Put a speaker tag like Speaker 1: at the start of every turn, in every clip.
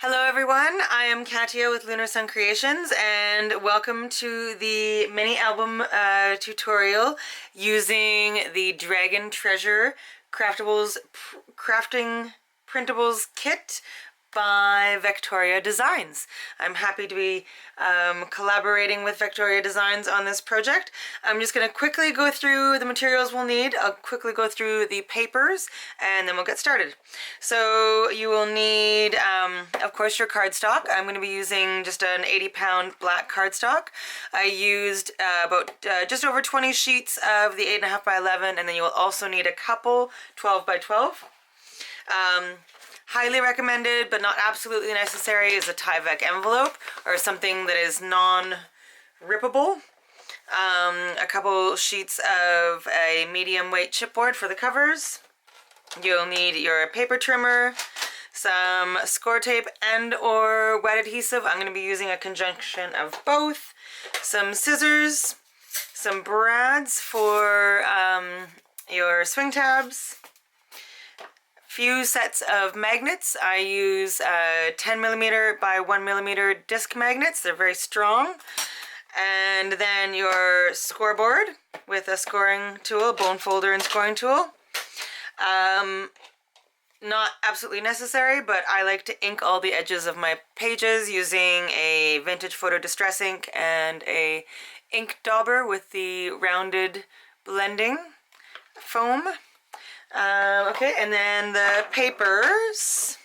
Speaker 1: Hello everyone, I am Katia with Lunar Sun Creations and welcome to the mini album tutorial using the Dragon Treasure Crafting Printables Kit by Vectoria Designs. I'm happy to be collaborating with Vectoria Designs on this project. I'm just going to quickly go through the materials we'll need. I'll quickly go through the papers and then we'll get started. So you will need, of course, your cardstock. I'm going to be using just an 80-pound black cardstock. I used just over 20 sheets of the 8.5 by 11, and then you will also need a couple 12 by 12. Highly recommended, but not absolutely necessary, is a Tyvek envelope or something that is non-rippable. A couple sheets of a medium weight chipboard for the covers. You'll need your paper trimmer, some score tape and or wet adhesive. I'm going to be using a conjunction of both. Some scissors, some brads for your swing tabs. Few sets of magnets. I use 10mm by 1mm disc magnets. They're very strong. And then your scoreboard with a scoring tool, bone folder and scoring tool. Not absolutely necessary, but I like to ink all the edges of my pages using a vintage photo distress ink and a ink dauber with the rounded blending foam. Okay, and then the papers.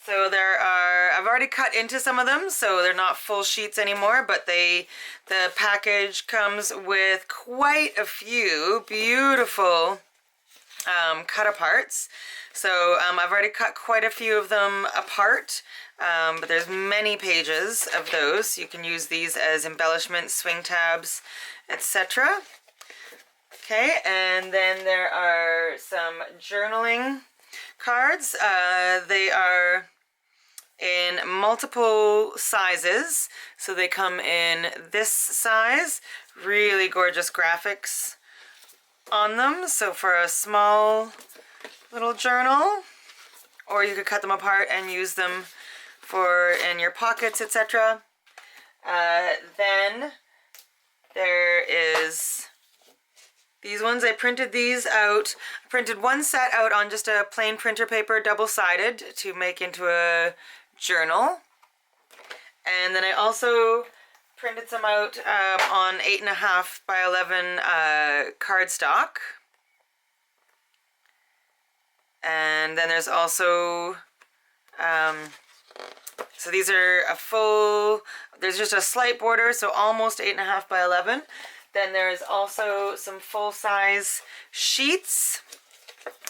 Speaker 1: So I've already cut into some of them, so they're not full sheets anymore, but the package comes with quite a few beautiful cut aparts. So I've already cut quite a few of them apart, but there's many pages of those. You can use these as embellishments, swing tabs, etc. Okay, and then there are some journaling cards. They are in multiple sizes, so they come in this size. Really gorgeous graphics on them, so for a small little journal, or you could cut them apart and use them for in your pockets, etc. Then there is these ones. I printed these out. I printed one set out on just a plain printer paper, double-sided, to make into a journal. And then I also printed some out on 8.5 by 11 cardstock. And then there's also, so these are a full, there's just a slight border, so almost 8.5 by 11. Then there's also some full-size sheets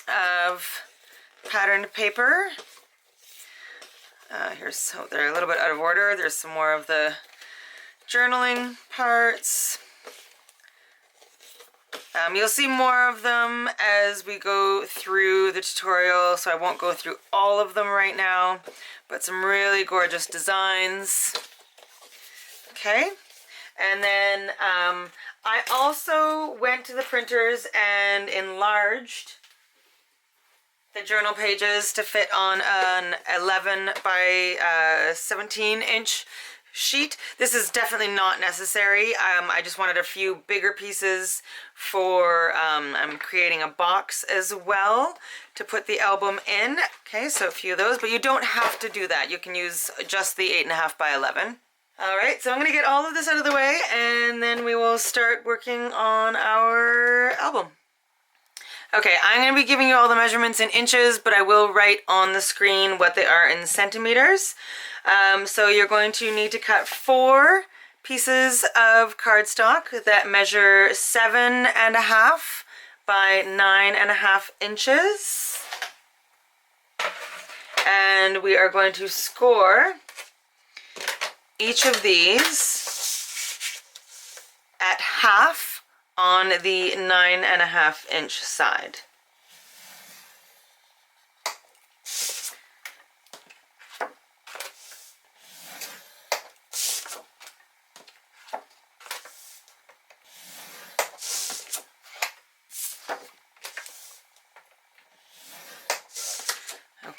Speaker 1: of patterned paper. So they're a little bit out of order. There's some more of the journaling parts. You'll see more of them as we go through the tutorial, so I won't go through all of them right now, but some really gorgeous designs. Okay, and then I also went to the printers and enlarged the journal pages to fit on an 11 by 17 inch sheet. This is definitely not necessary. I just wanted a few bigger pieces for, I'm creating a box as well to put the album in. Okay, so a few of those, but you don't have to do that. You can use just the 8.5 by 11. Alright, so I'm going to get all of this out of the way and then we will start working on our album. Okay, I'm going to be giving you all the measurements in inches, but I will write on the screen what they are in centimeters. So you're going to need to cut 4 pieces of cardstock that measure 7.5 by 9.5 inches. And we are going to score each of these at half on the 9.5 inch side.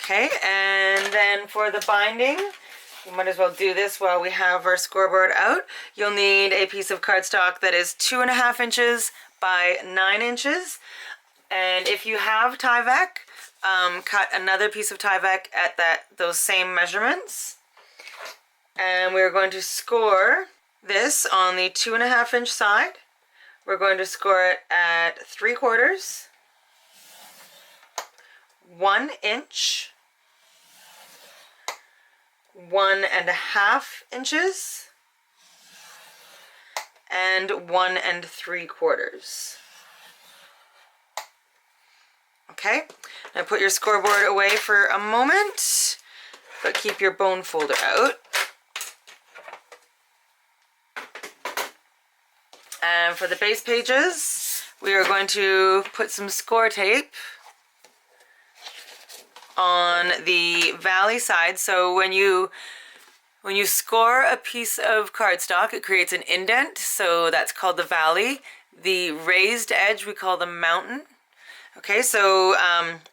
Speaker 1: Okay, and then for the binding, you might as well do this while we have our scoreboard out. You'll need a piece of cardstock that is 2.5 inches by 9 inches. And if you have Tyvek, cut another piece of Tyvek at those same measurements. And we're going to score this on the 2.5 inch side. We're going to score it at 3/4, 1 inch, 1.5 inches, and 1 3/4. Okay, now put your scoreboard away for a moment, but keep your bone folder out. And for the base pages, we are going to put some score tape on the valley side. So when you score a piece of cardstock, it creates an indent, so that's called the valley. The raised edge we call the mountain. Okay, so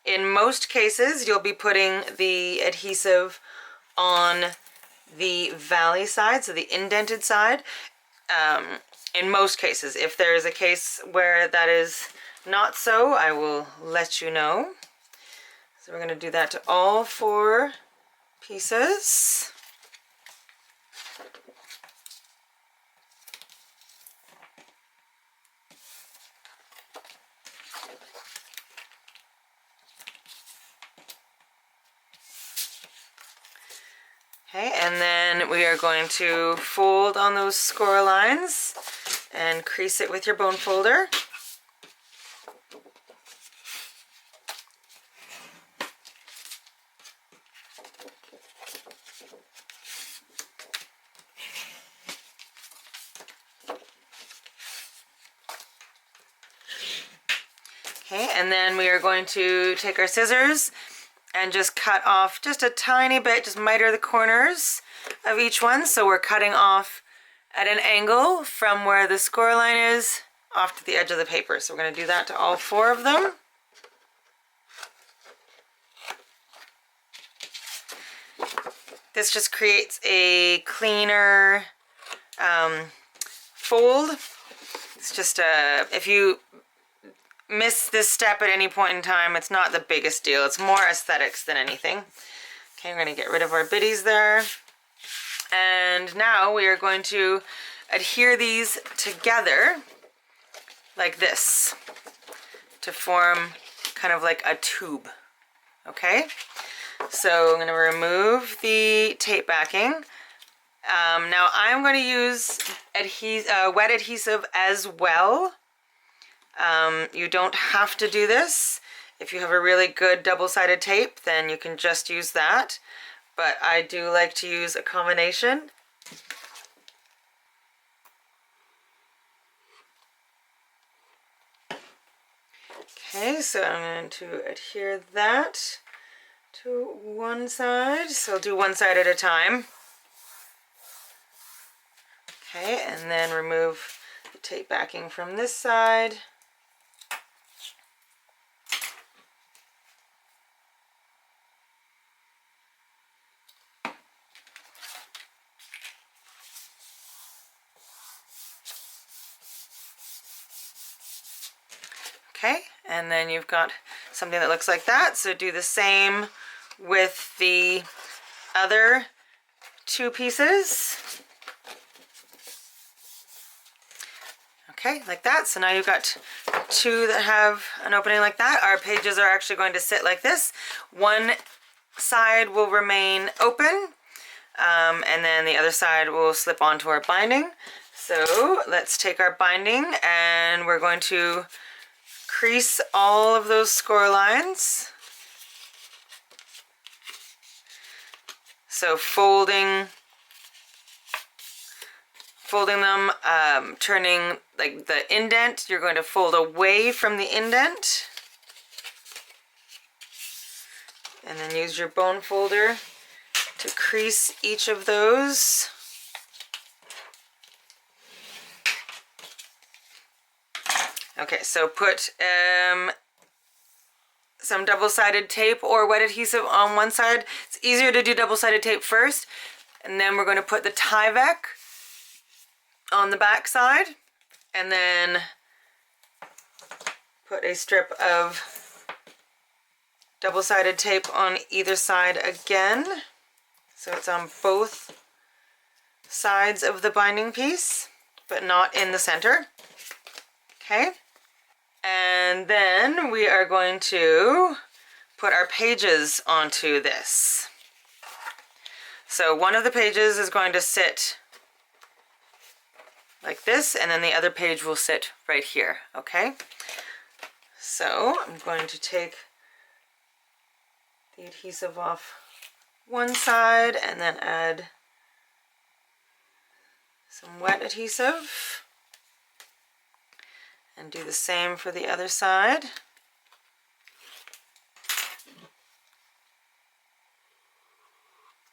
Speaker 1: in most cases you'll be putting the adhesive on the valley side, so the indented side. In most cases. If there is a case where that is not so, I will let you know. So we're going to do that to all 4 pieces. Okay, and then we are going to fold on those score lines and crease it with your bone folder. Okay, and then we are going to take our scissors and just cut off just a tiny bit, just miter the corners of each one. So we're cutting off at an angle from where the score line is off to the edge of the paper. So we're going to do that to all 4 of them. This just creates a cleaner fold. It's just if you miss this step at any point in time, it's not the biggest deal. It's more aesthetics than anything. Okay, we're going to get rid of our biddies there. And now we are going to adhere these together like this to form kind of like a tube. Okay, so I'm going to remove the tape backing. Now I'm going to use wet adhesive as well. You don't have to do this. If you have a really good double-sided tape, then you can just use that. But I do like to use a combination. Okay, so I'm going to adhere that to one side. So I'll do one side at a time. Okay, and then remove the tape backing from this side. Okay, and then you've got something that looks like that. So do the same with the other 2 pieces. Okay, like that. So now you've got 2 that have an opening like that. Our pages are actually going to sit like this. One side will remain open, and then the other side will slip onto our binding. So let's take our binding and we're going to crease all of those score lines. So folding them, turning like the indent, you're going to fold away from the indent. And then use your bone folder to crease each of those. Okay, so put some double-sided tape or wet adhesive on one side. It's easier to do double-sided tape first, and then we're going to put the Tyvek on the back side, and then put a strip of double-sided tape on either side again, so it's on both sides of the binding piece, but not in the center. Okay, and then we are going to put our pages onto this. So one of the pages is going to sit like this, and then the other page will sit right here, okay? So I'm going to take the adhesive off one side and then add some wet adhesive and do the same for the other side.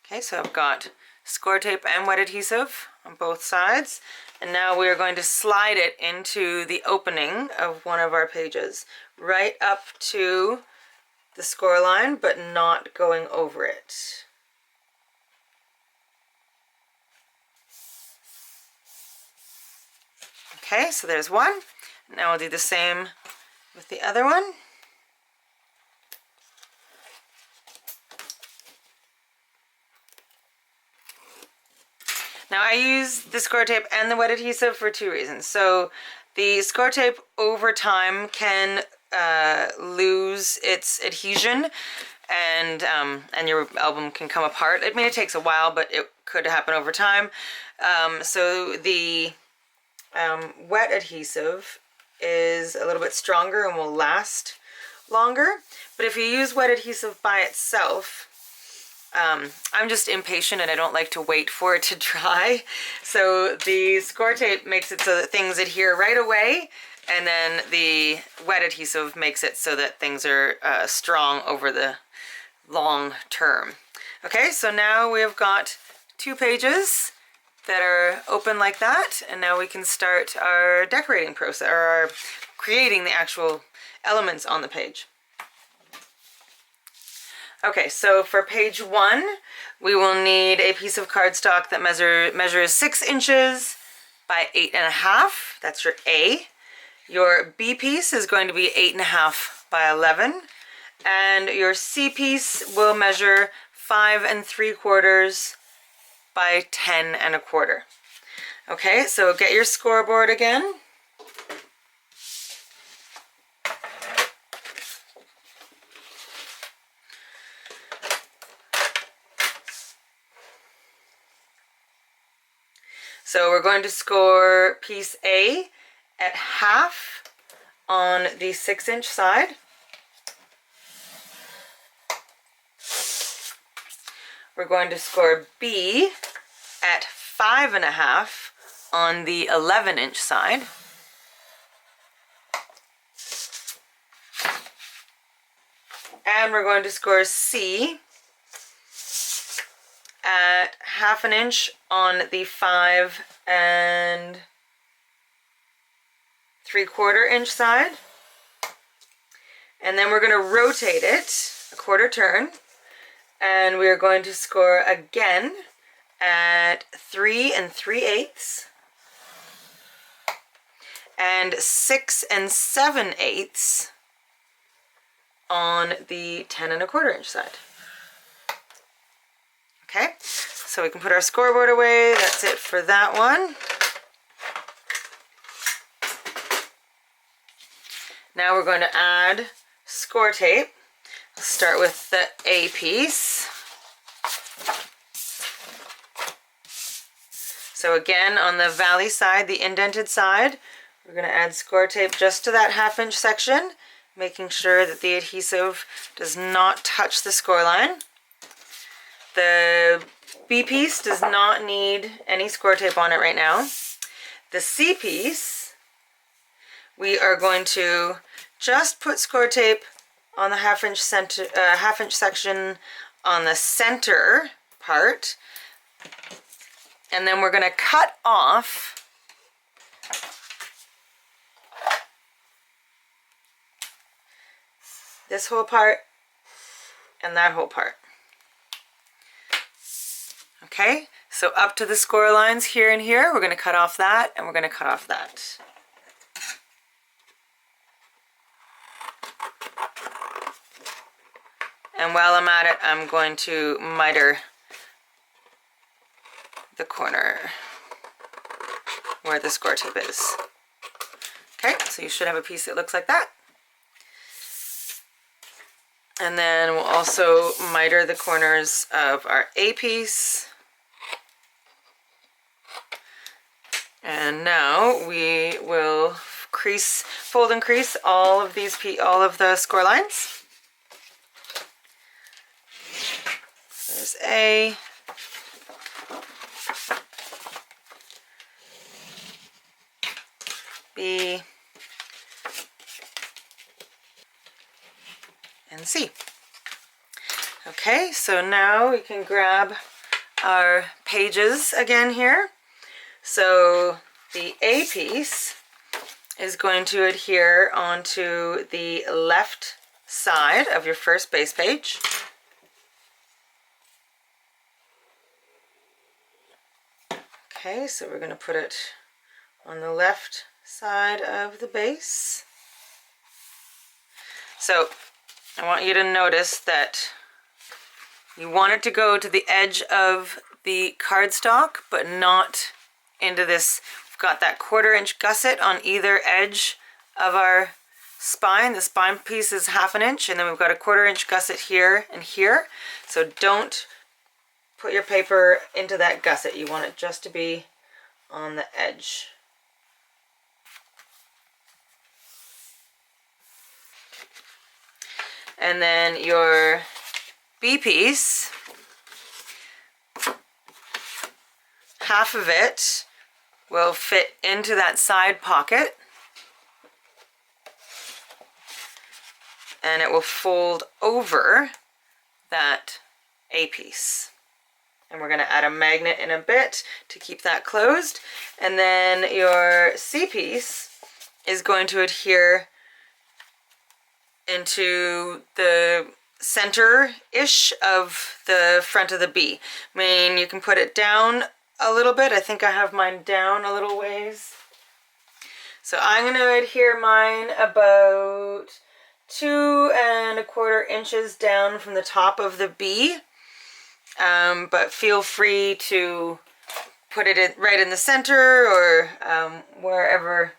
Speaker 1: Okay, so I've got score tape and wet adhesive on both sides, and now we are going to slide it into the opening of one of our pages, right up to the score line, but not going over it. Okay, so there's one. Now we'll do the same with the other one. Now I use the score tape and the wet adhesive for two reasons. So the score tape over time can lose its adhesion, and your album can come apart. I mean, it takes a while, but it could happen over time. So the wet adhesive is a little bit stronger and will last longer. But if you use wet adhesive by itself, I'm just impatient and I don't like to wait for it to dry. So the score tape makes it so that things adhere right away, and then the wet adhesive makes it so that things are strong over the long term. Okay, so now we have got two pages that are open like that, and now we can start our decorating process, or our creating the actual elements on the page. Okay, so for page 1, we will need a piece of cardstock that measures 6 inches by 8.5. That's your A. Your B piece is going to be 8.5 by 11, and your C piece will measure 5 3/4 by 10 1/4. Okay, so get your scoreboard again. So we're going to score piece A at half on the 6-inch side. We're going to score B at 5.5 on the 11-inch side. And we're going to score C at 1/2 inch on the 5 3/4 inch side. And then we're going to rotate it a 1/4 turn, and we are going to score again at 3 3/8 and 6 7/8 on the 10 1/4 inch side. Okay, so we can put our scoreboard away. That's it for that one. Now we're going to add score tape. Let's start with the A piece. So again, on the valley side, the indented side, we're going to add score tape just to that 1/2 inch section, making sure that the adhesive does not touch the score line. The B piece does not need any score tape on it right now. The C piece, we are going to just put score tape on the 1/2 inch center, 1/2 inch section on the center part, and then we're going to cut off this whole part and that whole part. Okay, so up to the score lines here and here, we're going to cut off that, and we're going to cut off that. And while I'm at it, I'm going to miter the corner where the score tape is. Okay, so you should have a piece that looks like that. And then we'll also miter the corners of our A piece. And now we will fold and crease all of the score lines. There's A. B. And C. Okay, so now we can grab our pages again here. So the A piece is going to adhere onto the left side of your first base page. Okay, so we're going to put it on the left side of the base. So I want you to notice that you want it to go to the edge of the cardstock, but not into this. We've got that 1/4 inch gusset on either edge of our spine. The spine piece is 1/2 inch, and then we've got a 1/4 inch gusset here and here. So don't put your paper into that gusset. You want it just to be on the edge. And then your B piece, half of it will fit into that side pocket, and it will fold over that A piece. And we're going to add a magnet in a bit to keep that closed. And then your C piece is going to adhere into the center-ish of the front of the B. I mean, you can put it down a little bit. I think I have mine down a little ways. So I'm going to adhere mine about 2 1/4 inches down from the top of the B. But feel free to put it right in the center or wherever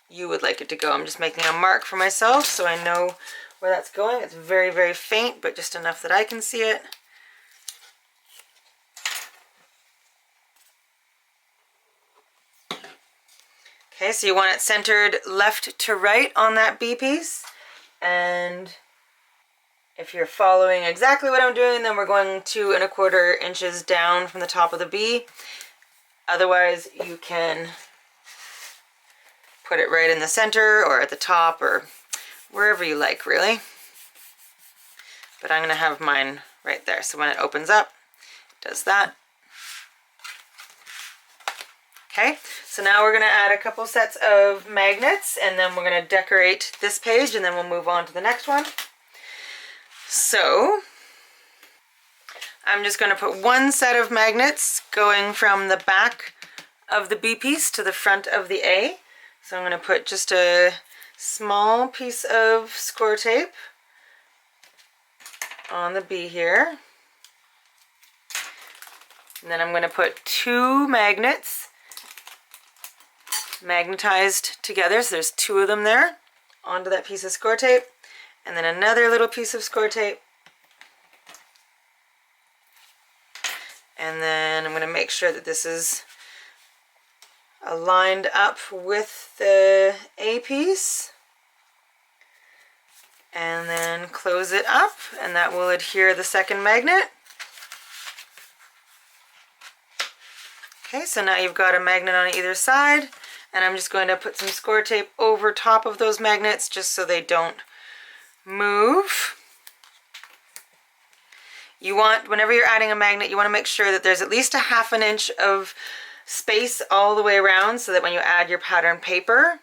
Speaker 1: you would like it to go. I'm just making a mark for myself so I know where that's going. It's very, very faint, but just enough that I can see it. Okay, so you want it centered left to right on that B piece. And if you're following exactly what I'm doing, then we're going 2 1/4 inches down from the top of the B. Otherwise, you can put it right in the center or at the top or wherever you like, really. But I'm going to have mine right there. So when it opens up, it does that. Okay, so now we're going to add a couple sets of magnets, and then we're going to decorate this page, and then we'll move on to the next one. So I'm just going to put one set of magnets going from the back of the B piece to the front of the A. So I'm going to put just a small piece of score tape on the B here. And then I'm going to put 2 magnets magnetized together, so there's 2 of them there, onto that piece of score tape. And then another little piece of score tape. And then I'm going to make sure that this is aligned up with the A piece. And then close it up, and that will adhere the second magnet. Okay, so now you've got a magnet on either side, and I'm just going to put some score tape over top of those magnets just so they don't move. You want, whenever you're adding a magnet, you want to make sure that there's at least a 1/2 inch of space all the way around so that when you add your pattern paper,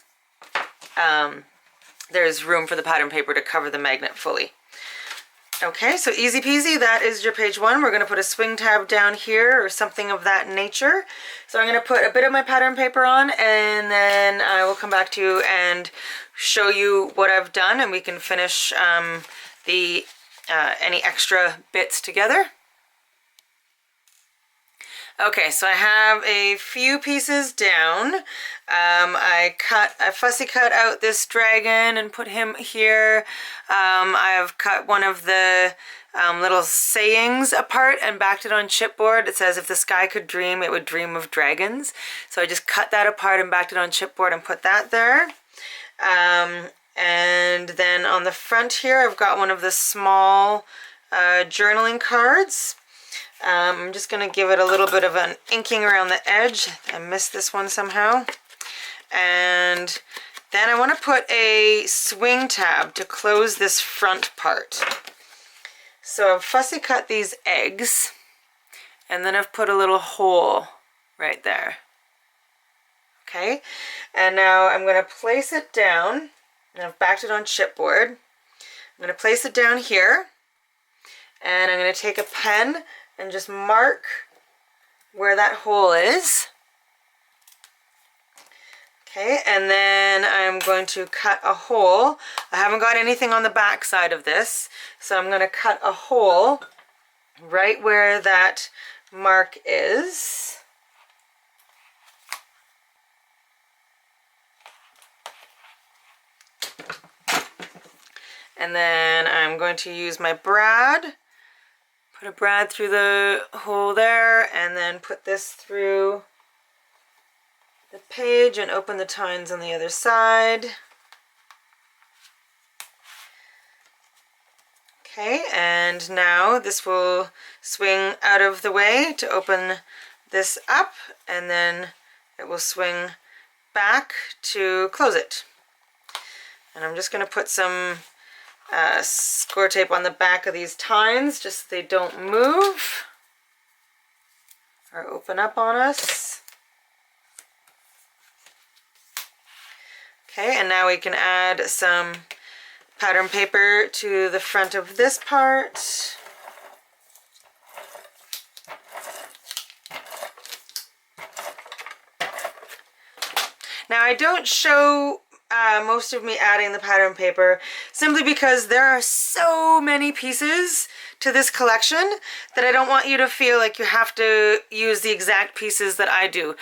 Speaker 1: there's room for the pattern paper to cover the magnet fully. Okay, so easy peasy, that is your page 1. We're going to put a swing tab down here or something of that nature. So I'm going to put a bit of my pattern paper on, and then I will come back to you and show you what I've done, and we can finish any extra bits together. Okay, so I have a few pieces down. I fussy cut out this dragon and put him here. I've cut one of the little sayings apart and backed it on chipboard. It says, if the sky could dream, it would dream of dragons. So I just cut that apart and backed it on chipboard and put that there. And then on the front here, I've got one of the small journaling cards. I'm just going to give it a little bit of an inking around the edge. I missed this one somehow. And then I want to put a swing tab to close this front part. So I've fussy cut these eggs, and then I've put a little hole right there. Okay, and now I'm going to place it down, and I've backed it on chipboard. I'm going to place it down here, and I'm going to take a pen and just mark where that hole is. Okay, and then I'm going to cut a hole. I haven't got anything on the back side of this, so I'm going to cut a hole right where that mark is. And then I'm going to use my brad. Put a brad through the hole there, and then put this through the page and open the tines on the other side. Okay, and now this will swing out of the way to open this up, and then it will swing back to close it. And I'm just going to put some score tape on the back of these tines just so they don't move or open up on us. Okay, and now we can add some pattern paper to the front of this part. Now I don't show most of me adding the pattern paper simply because there are so many pieces to this collection that I don't want you to feel like you have to use the exact pieces that I do.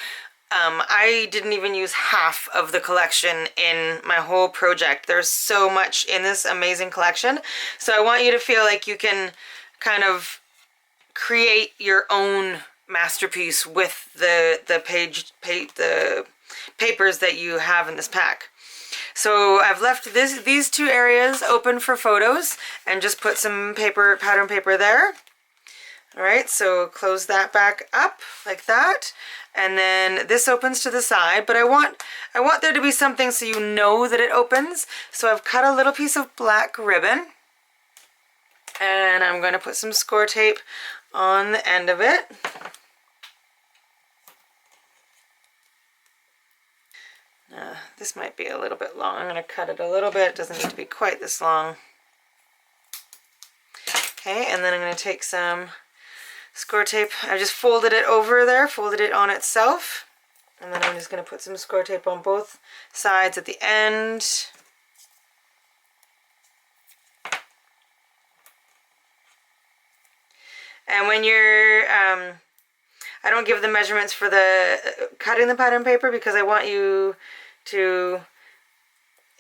Speaker 1: I didn't even use half of the collection in my whole project. There's so much in this amazing collection. So I want you to feel like you can kind of create your own masterpiece with the papers that you have in this pack. So I've left these two areas open for photos and just put some pattern paper there. All right, so close that back up like that. And then this opens to the side, but I want there to be something so you know that it opens. So I've cut a little piece of black ribbon, and I'm going to put some score tape on the end of it. This might be a little bit long. I'm going to cut it a little bit. It doesn't need to be quite this long. Okay, and then I'm going to take some score tape. I just folded it over there, folded it on itself. And then I'm just going to put some score tape on both sides at the end. And when you're, I don't give the measurements for the cutting the pattern paper because I want you to,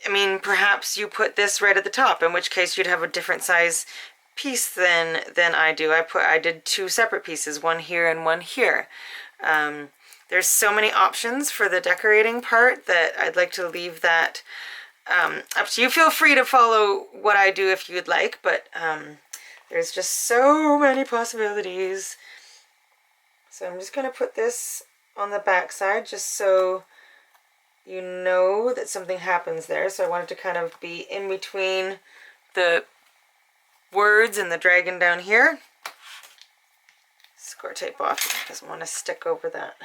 Speaker 1: I mean, perhaps you put this right at the top, in which case you'd have a different size piece than I do. I did two separate pieces, one here and one here. There's so many options for the decorating part that I'd like to leave that up to you. Feel free to follow what I do if you'd like, but there's just so many possibilities. So I'm just going to put this on the back side just so you know that something happens there. So I want it to kind of be in between the words and the dragon down here. Score tape off, doesn't want to stick over that.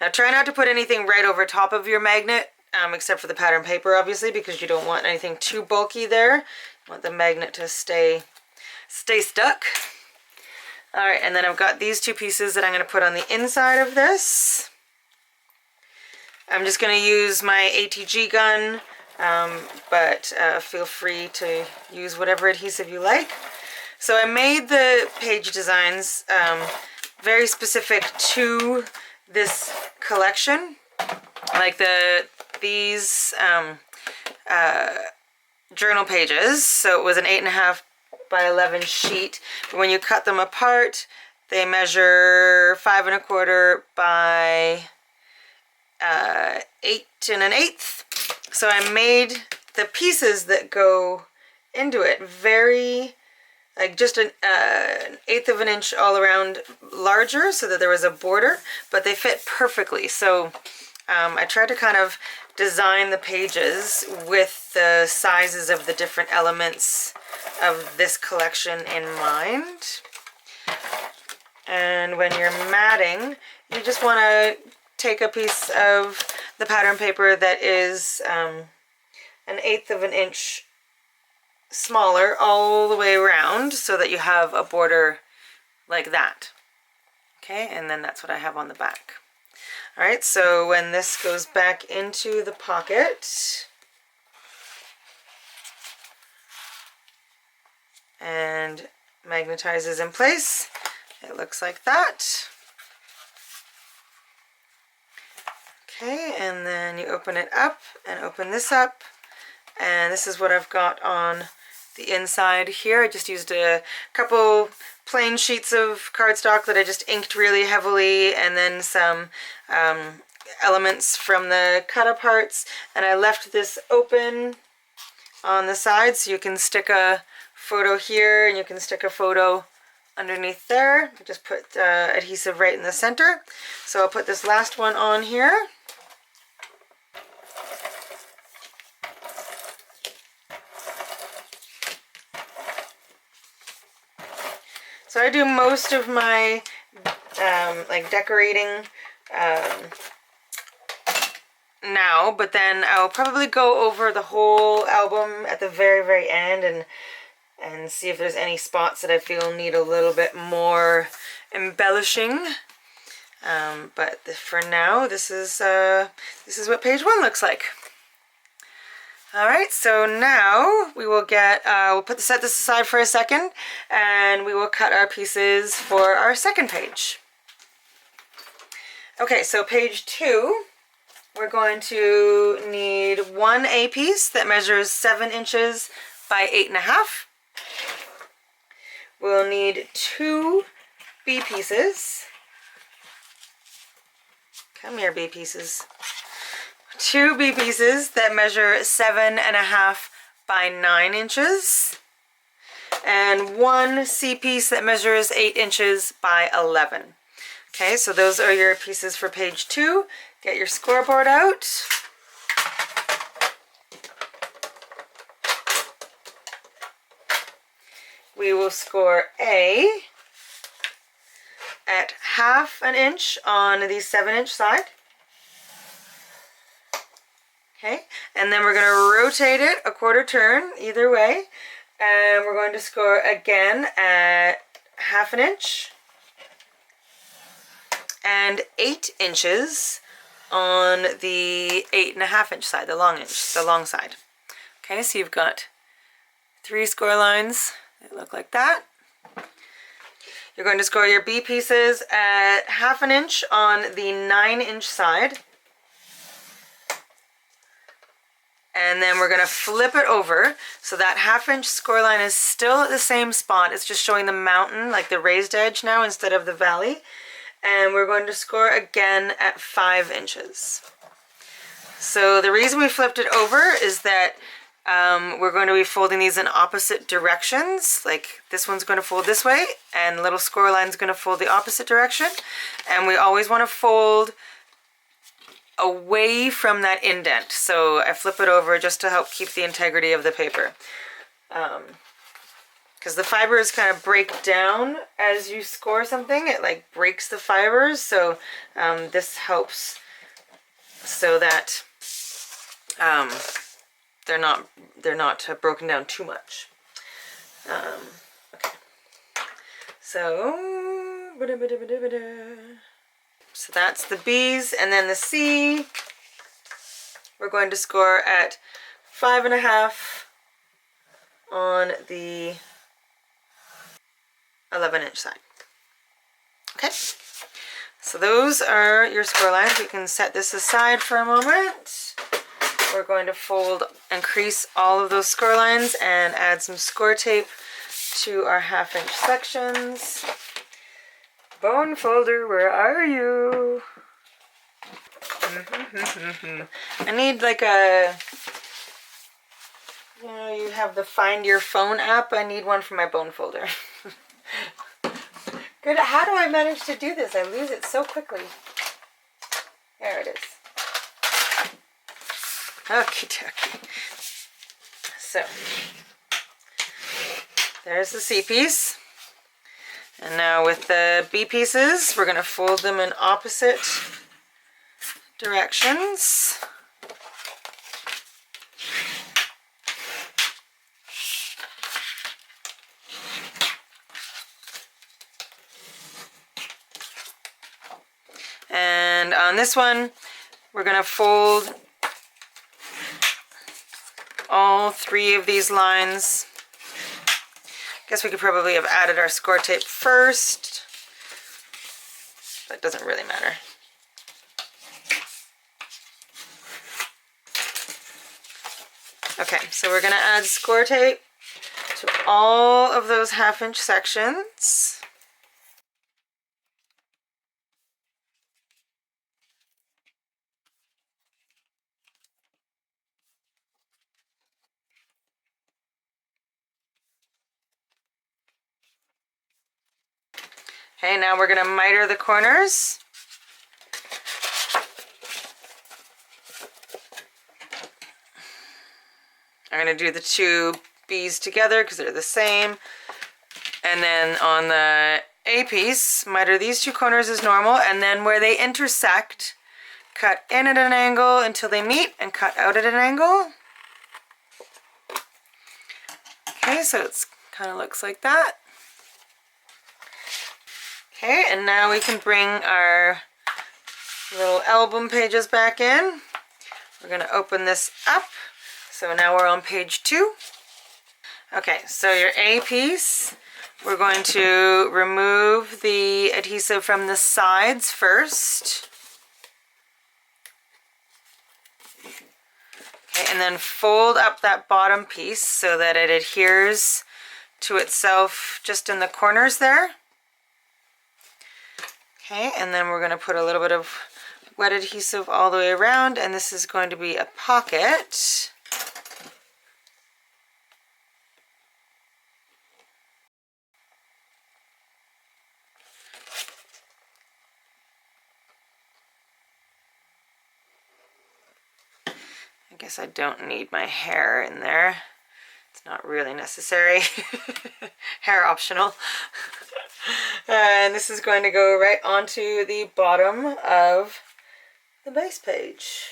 Speaker 1: Now try not to put anything right over top of your magnet except for the pattern paper, obviously, because you don't want anything too bulky there. You want the magnet to stay stuck. All right, and then I've got these two pieces that I'm going to put on the inside of this. I'm just going to use my ATG gun, but feel free to use whatever adhesive you like. So I made the page designs very specific to this collection, like these journal pages. So it was an 8.5 by 11 sheet. But when you cut them apart, they measure 5 1/4 by 8 1/8. So I made the pieces that go into it very, like just an 1/8 of an inch all around larger, so that there was a border, but they fit perfectly. So I tried to kind of design the pages with the sizes of the different elements of this collection in mind. And when you're matting, you just want to take a piece of the pattern paper that is an 1/8 of an inch smaller all the way around, so that you have a border like that. Okay, and then that's what I have on the back. All right, so when this goes back into the pocket and magnetizes in place, it looks like that. Okay, and then you open it up and open this up, and this is what I've got on the inside here. I just used a couple plain sheets of cardstock that I just inked really heavily, and then some elements from the cut parts, and I left this open on the side so you can stick a photo here and you can stick a photo underneath there. I just put adhesive right in the center. So I'll put this last one on here. So I do most of my like decorating now, but then I'll probably go over the whole album at the very end and see if there's any spots that I feel need a little bit more embellishing. But for now, this is what page 1 looks like. All right, so now we will get, we'll set this aside for a second, and we will cut our pieces for our second page. Okay, so page 2, we're going to need one A piece that measures 7 inches by 8.5. We'll need 2 B pieces. Come here, B pieces. 2 B pieces that measure 7.5 by 9 inches, and 1 C piece that measures 8 inches by 11. Okay, so those are your pieces for page 2. Get your scoreboard out. We will score A at 1/2 inch on the 7-inch side. Okay, and then we're going to rotate it a 1/4 turn either way, and we're going to score again at 1/2 inch and 8 inches on the 8.5 inch side, the long side. Okay, so you've got 3 score lines that look like that. You're going to score your B pieces at 1/2 inch on the 9-inch side. And then we're going to flip it over, so that 1/2 inch score line is still at the same spot. It's just showing the mountain, like the raised edge now, instead of the valley. And we're going to score again at 5 inches. So the reason we flipped it over is that we're going to be folding these in opposite directions. Like this one's going to fold this way, and the little score line's going to fold the opposite direction. And we always want to fold away from that indent. So I flip it over just to help keep the integrity of the paper. Because the fibers kind of break down as you score something. It like breaks the fibers. So this helps so that um, they're not broken down too much. Okay. So that's the B's, and then the C we're going to score at 5.5 on the 11-inch side. Okay, so those are your score lines. We can set this aside for a moment. We're going to fold and crease all of those score lines and add some score tape to our 1/2-inch sections. Bone folder, where are you? I need like a, you know, you have the Find Your Phone app. I need one for my bone folder. Good. How do I manage to do this? I lose it so quickly. There it is. Okie dokie. So, there's the C piece. And now with the B pieces, we're going to fold them in opposite directions. And on this one, we're going to fold all 3 of these lines. Guess we could probably have added our score tape first. That doesn't really matter. Okay, so we're going to add score tape to all of those 1/2-inch sections. Okay, now we're going to miter the corners. I'm going to do the 2 B's together because they're the same. And then on the A piece, miter these 2 corners as normal, and then where they intersect, cut in at an angle until they meet and cut out at an angle. Okay, so it's kind of looks like that. Okay, and now we can bring our little album pages back in. We're going to open this up. So now we're on page 2. Okay, so your A piece, we're going to remove the adhesive from the sides first. Okay, and then fold up that bottom piece so that it adheres to itself just in the corners there. Okay, and then we're going to put a little bit of wet adhesive all the way around, and this is going to be a pocket. I guess I don't need my hair in there. It's not really necessary. Hair optional. And this is going to go right onto the bottom of the base page.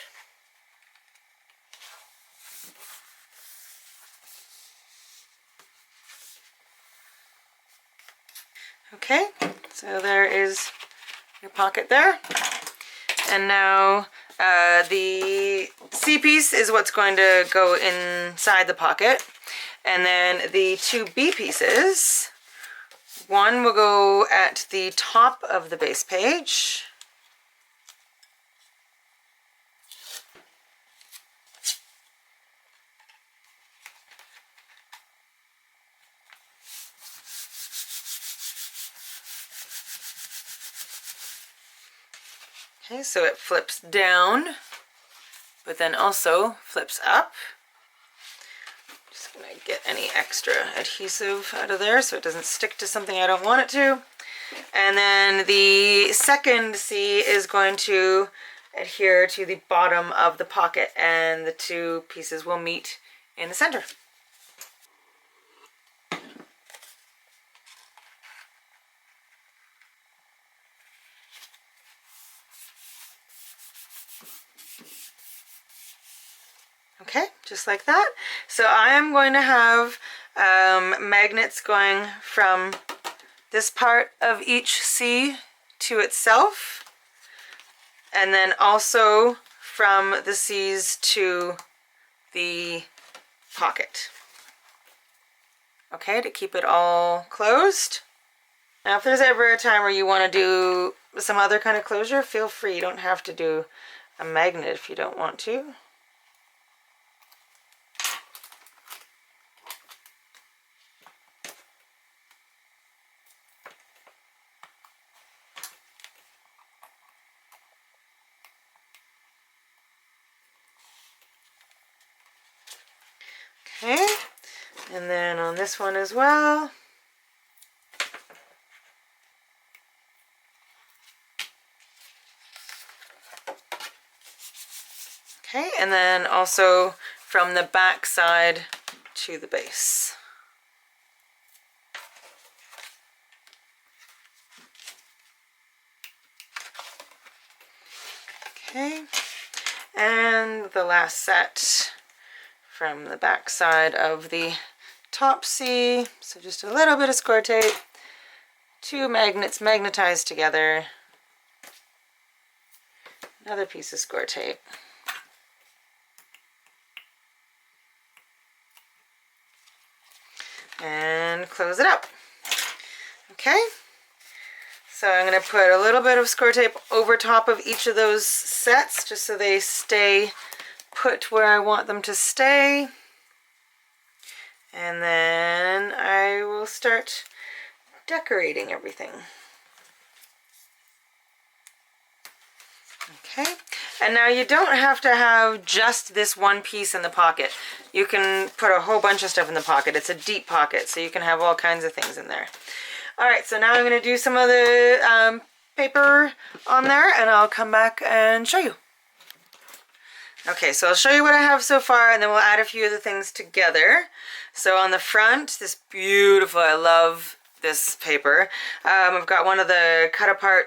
Speaker 1: Okay, so there is your pocket there. And now the C piece is what's going to go inside the pocket. And then the 2 B pieces, one will go at the top of the base page. Okay, so it flips down, but then also flips up. Just gonna get any extra adhesive out of there so it doesn't stick to something I don't want it to. And then the second C is going to adhere to the bottom of the pocket, and the 2 pieces will meet in the center. Okay, just like that. So I am going to have magnets going from this part of each C to itself, and then also from the C's to the pocket. Okay, to keep it all closed. Now if there's ever a time where you want to do some other kind of closure, feel free. You don't have to do a magnet if you don't want to. Okay, and then on this one as well. Okay, and then also from the back side to the base. Okay, and the last set from the back side of the top C. So just a little bit of score tape, 2 magnets magnetized together, another piece of score tape. And close it up. Okay, so I'm going to put a little bit of score tape over top of each of those sets just so they stay put where I want them to stay. And then I will start decorating everything. Okay, and now you don't have to have just this one piece in the pocket. You can put a whole bunch of stuff in the pocket. It's a deep pocket, so you can have all kinds of things in there. Alright, so now I'm going to do some of the paper on there, and I'll come back and show you. Okay, so I'll show you what I have so far, and then we'll add a few of the things together. So on the front, this beautiful, I love this paper. I've got one of the cut apart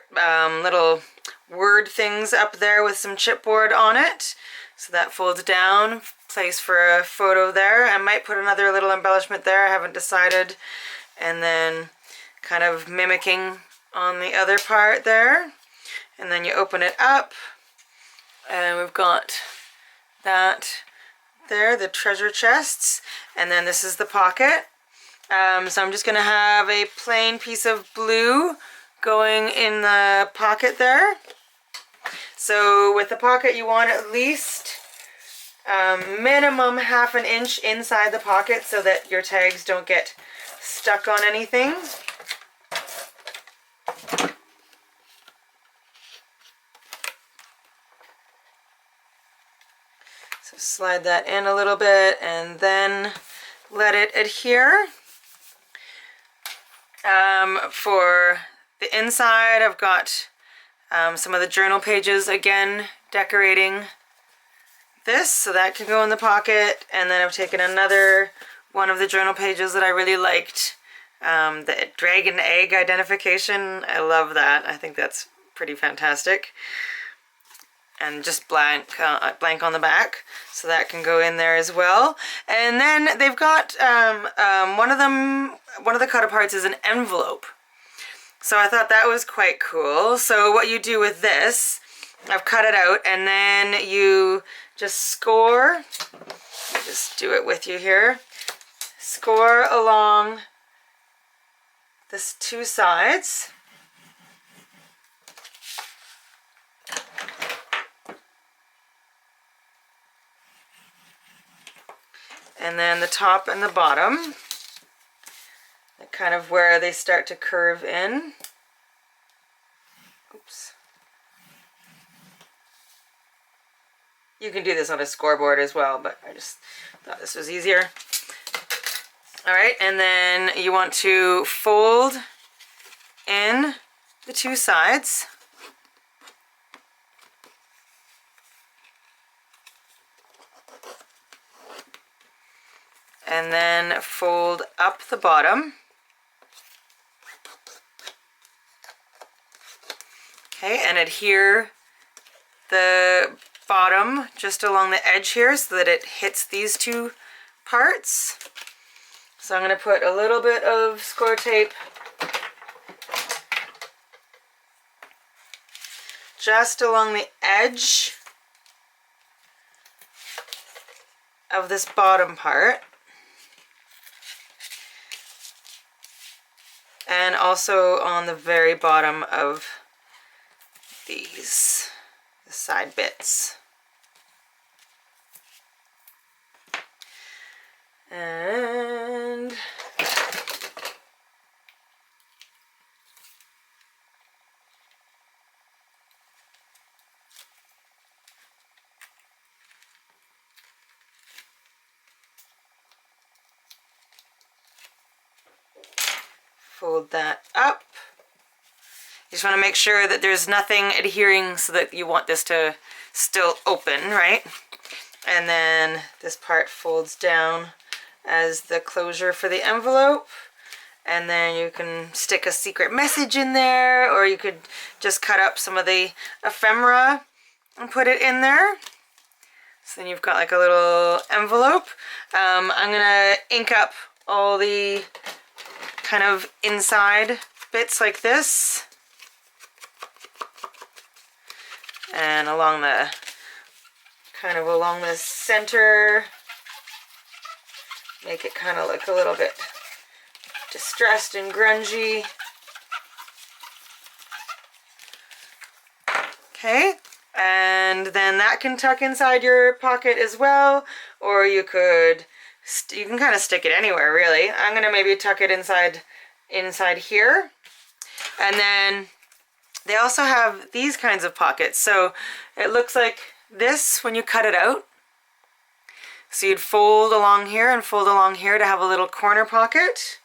Speaker 1: little word things up there with some chipboard on it. So that folds down, place for a photo there. I might put another little embellishment there, I haven't decided. And then kind of mimicking on the other part there. And then you open it up, and we've got that there, the treasure chests, and then this is the pocket. So I'm just going to have a plain piece of blue going in the pocket there. So with the pocket you want at least minimum ½ an inch inside the pocket so that your tags don't get stuck on anything. So slide that in a little bit and then let it adhere. For the inside, I've got some of the journal pages again decorating this, so that can go in the pocket. And then I've taken another one of the journal pages that I really liked, the dragon egg identification. I love that. I think that's pretty fantastic. And just blank on the back, so that can go in there as well. And then they've got one of the cut aparts is an envelope. So I thought that was quite cool. So what you do with this, I've cut it out, and then you just score. Just do it with you here. Score along this 2 sides. And then the top and the bottom, kind of where they start to curve in. Oops. You can do this on a scoreboard as well, but I just thought this was easier. Alright, and then you want to fold in the 2 sides. And then fold up the bottom. Okay, and adhere the bottom just along the edge here so that it hits these two parts. So I'm going to put a little bit of score tape just along the edge of this bottom part. And also on the very bottom of these, the side bits. And fold that up. You just want to make sure that there's nothing adhering so that you want this to still open, right? And then this part folds down as the closure for the envelope. And then you can stick a secret message in there, or you could just cut up some of the ephemera and put it in there. So then you've got like a little envelope. I'm gonna ink up all the kind of inside bits like this. And along the, kind of along the center, make it kind of look a little bit distressed and grungy. Okay, and then that can tuck inside your pocket as well, or you could, you can kind of stick it anywhere really. I'm gonna maybe tuck it inside here. And then they also have these kinds of pockets. So it looks like this when you cut it out. So you'd fold along here and fold along here to have a little corner pocket.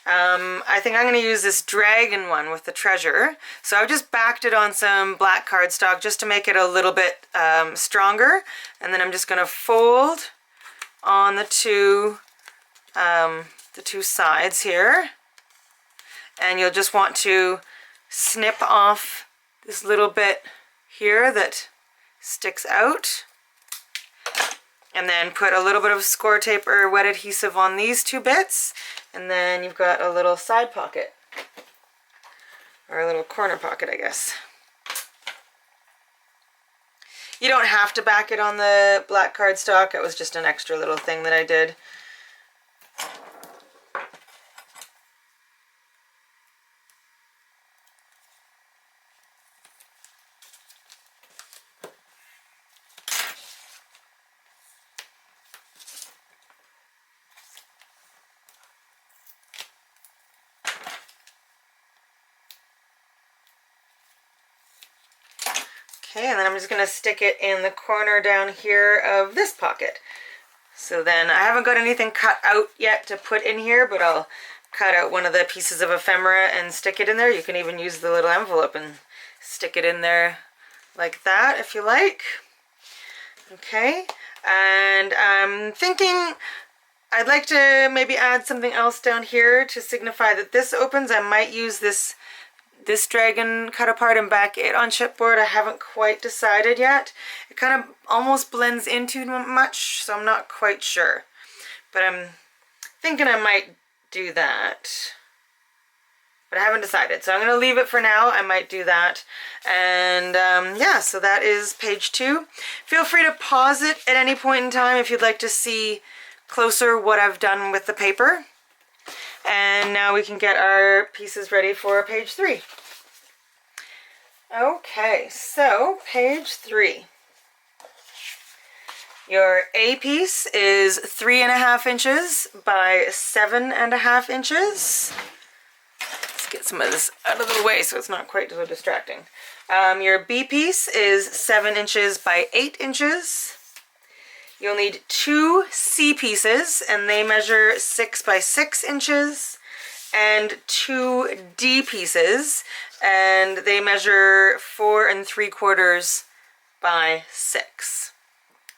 Speaker 1: I think I'm going to use this dragon one with the treasure. So I've just backed it on some black cardstock just to make it a little bit stronger. And then I'm just going to fold on the two sides here. And you'll just want to snip off this little bit here that sticks out. And then put a little bit of score tape or wet adhesive on these two bits. And then you've got a little side pocket. Or a little corner pocket, I guess. You don't have to back it on the black cardstock. It was just an extra little thing that I did. Okay, and then I'm just going to stick it in the corner down here of this pocket. So then I haven't got anything cut out yet to put in here, but I'll cut out one of the pieces of ephemera and stick it in there. You can even use the little envelope and stick it in there like that if you like. Okay, and I'm thinking I'd like to maybe add something else down here to signify that this opens. I might use this dragon cut apart and back it on chipboard. I haven't quite decided yet. It kind of almost blends in too much, so I'm not quite sure. But I'm thinking I might do that. But I haven't decided, so I'm going to leave it for now. I might do that. And yeah, so that is page 2. Feel free to pause it at any point in time if you'd like to see closer what I've done with the paper. And now we can get our pieces ready for page 3. Okay, so page 3. Your A piece is 3.5 inches by 7.5 inches. Let's get some of this out of the way so it's not quite so distracting. Your B piece is 7 inches by 8 inches. You'll need 2 C pieces, and they measure 6 by 6 inches, and 2 D pieces, and they measure 4 3/4 by 6.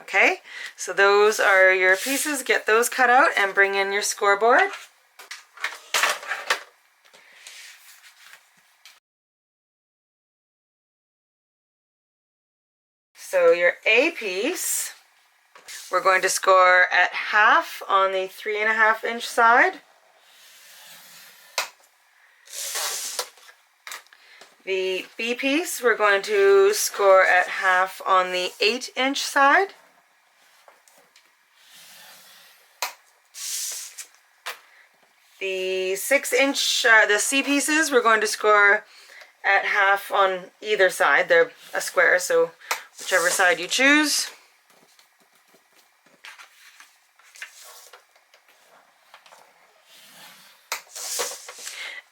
Speaker 1: Okay, so those are your pieces. Get those cut out and bring in your scoreboard. So your A piece, we're going to score at half on the 3.5 inch side. The B piece, we're going to score at half on the 8 inch side. The 6 inch, the C pieces, we're going to score at half on either side. They're a square, so whichever side you choose.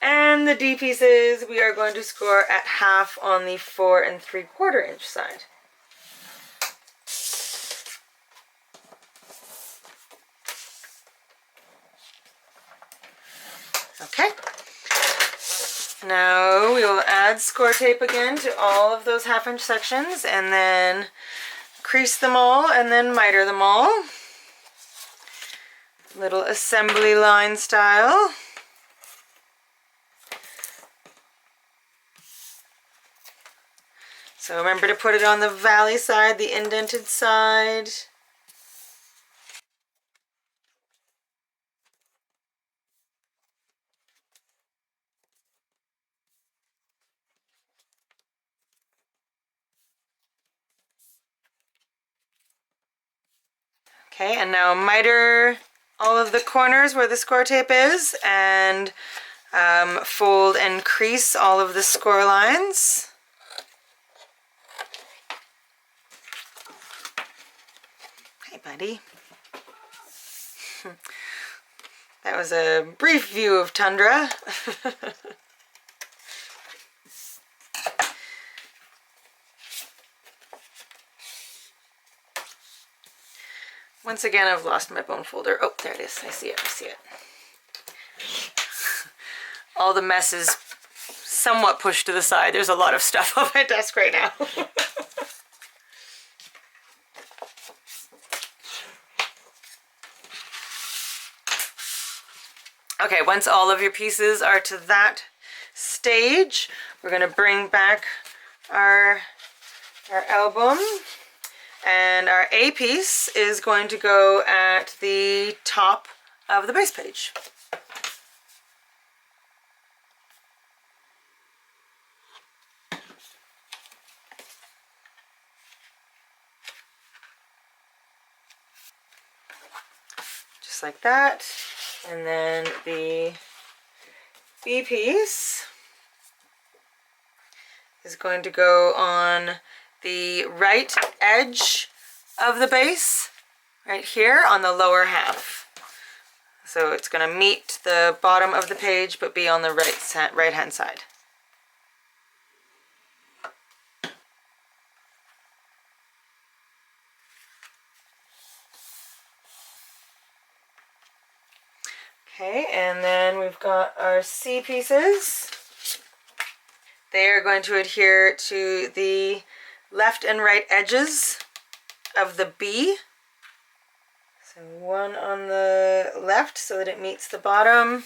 Speaker 1: And the D pieces, we are going to score at half on the 4 3/4 inch side. Okay. Now we will add score tape again to all of those 1/2 inch sections and then crease them all and then miter them all. Little assembly line style. So remember to put it on the valley side, the indented side. Okay, and now miter all of the corners where the score tape is and fold and crease all of the score lines. Hey, buddy. That was a brief view of tundra. Once again, I've lost my bone folder. Oh, there it is. I see it. I see it. All the mess is somewhat pushed to the side. There's a lot of stuff on my desk right now. Okay, once all of your pieces are to that stage, we're going to bring back our album. And our A piece is going to go at the top of the base page. Just like that. And then the B piece is going to go on the right edge of the base, right here on the lower half. So it's going to meet the bottom of the page but be on the right hand side. Okay, and then we've got our C pieces. They are going to adhere to the left and right edges of the B. So one on the left so that it meets the bottom,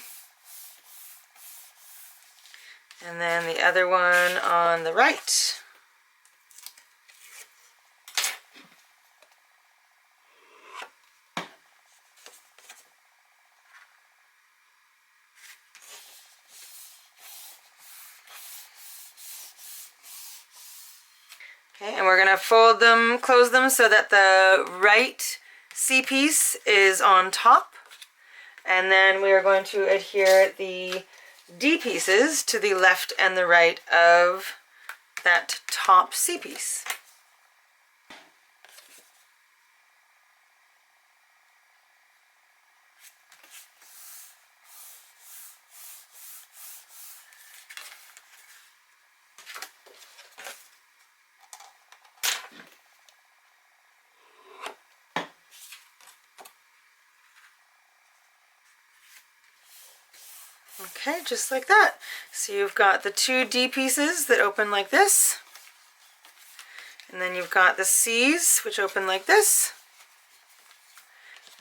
Speaker 1: and then the other one on the right. Okay, and we're going to fold them, close them so that the right C piece is on top. And then we are going to adhere the D pieces to the left and the right of that top C piece. Okay, just like that. So you've got the two D pieces that open like this, and then you've got the C's which open like this,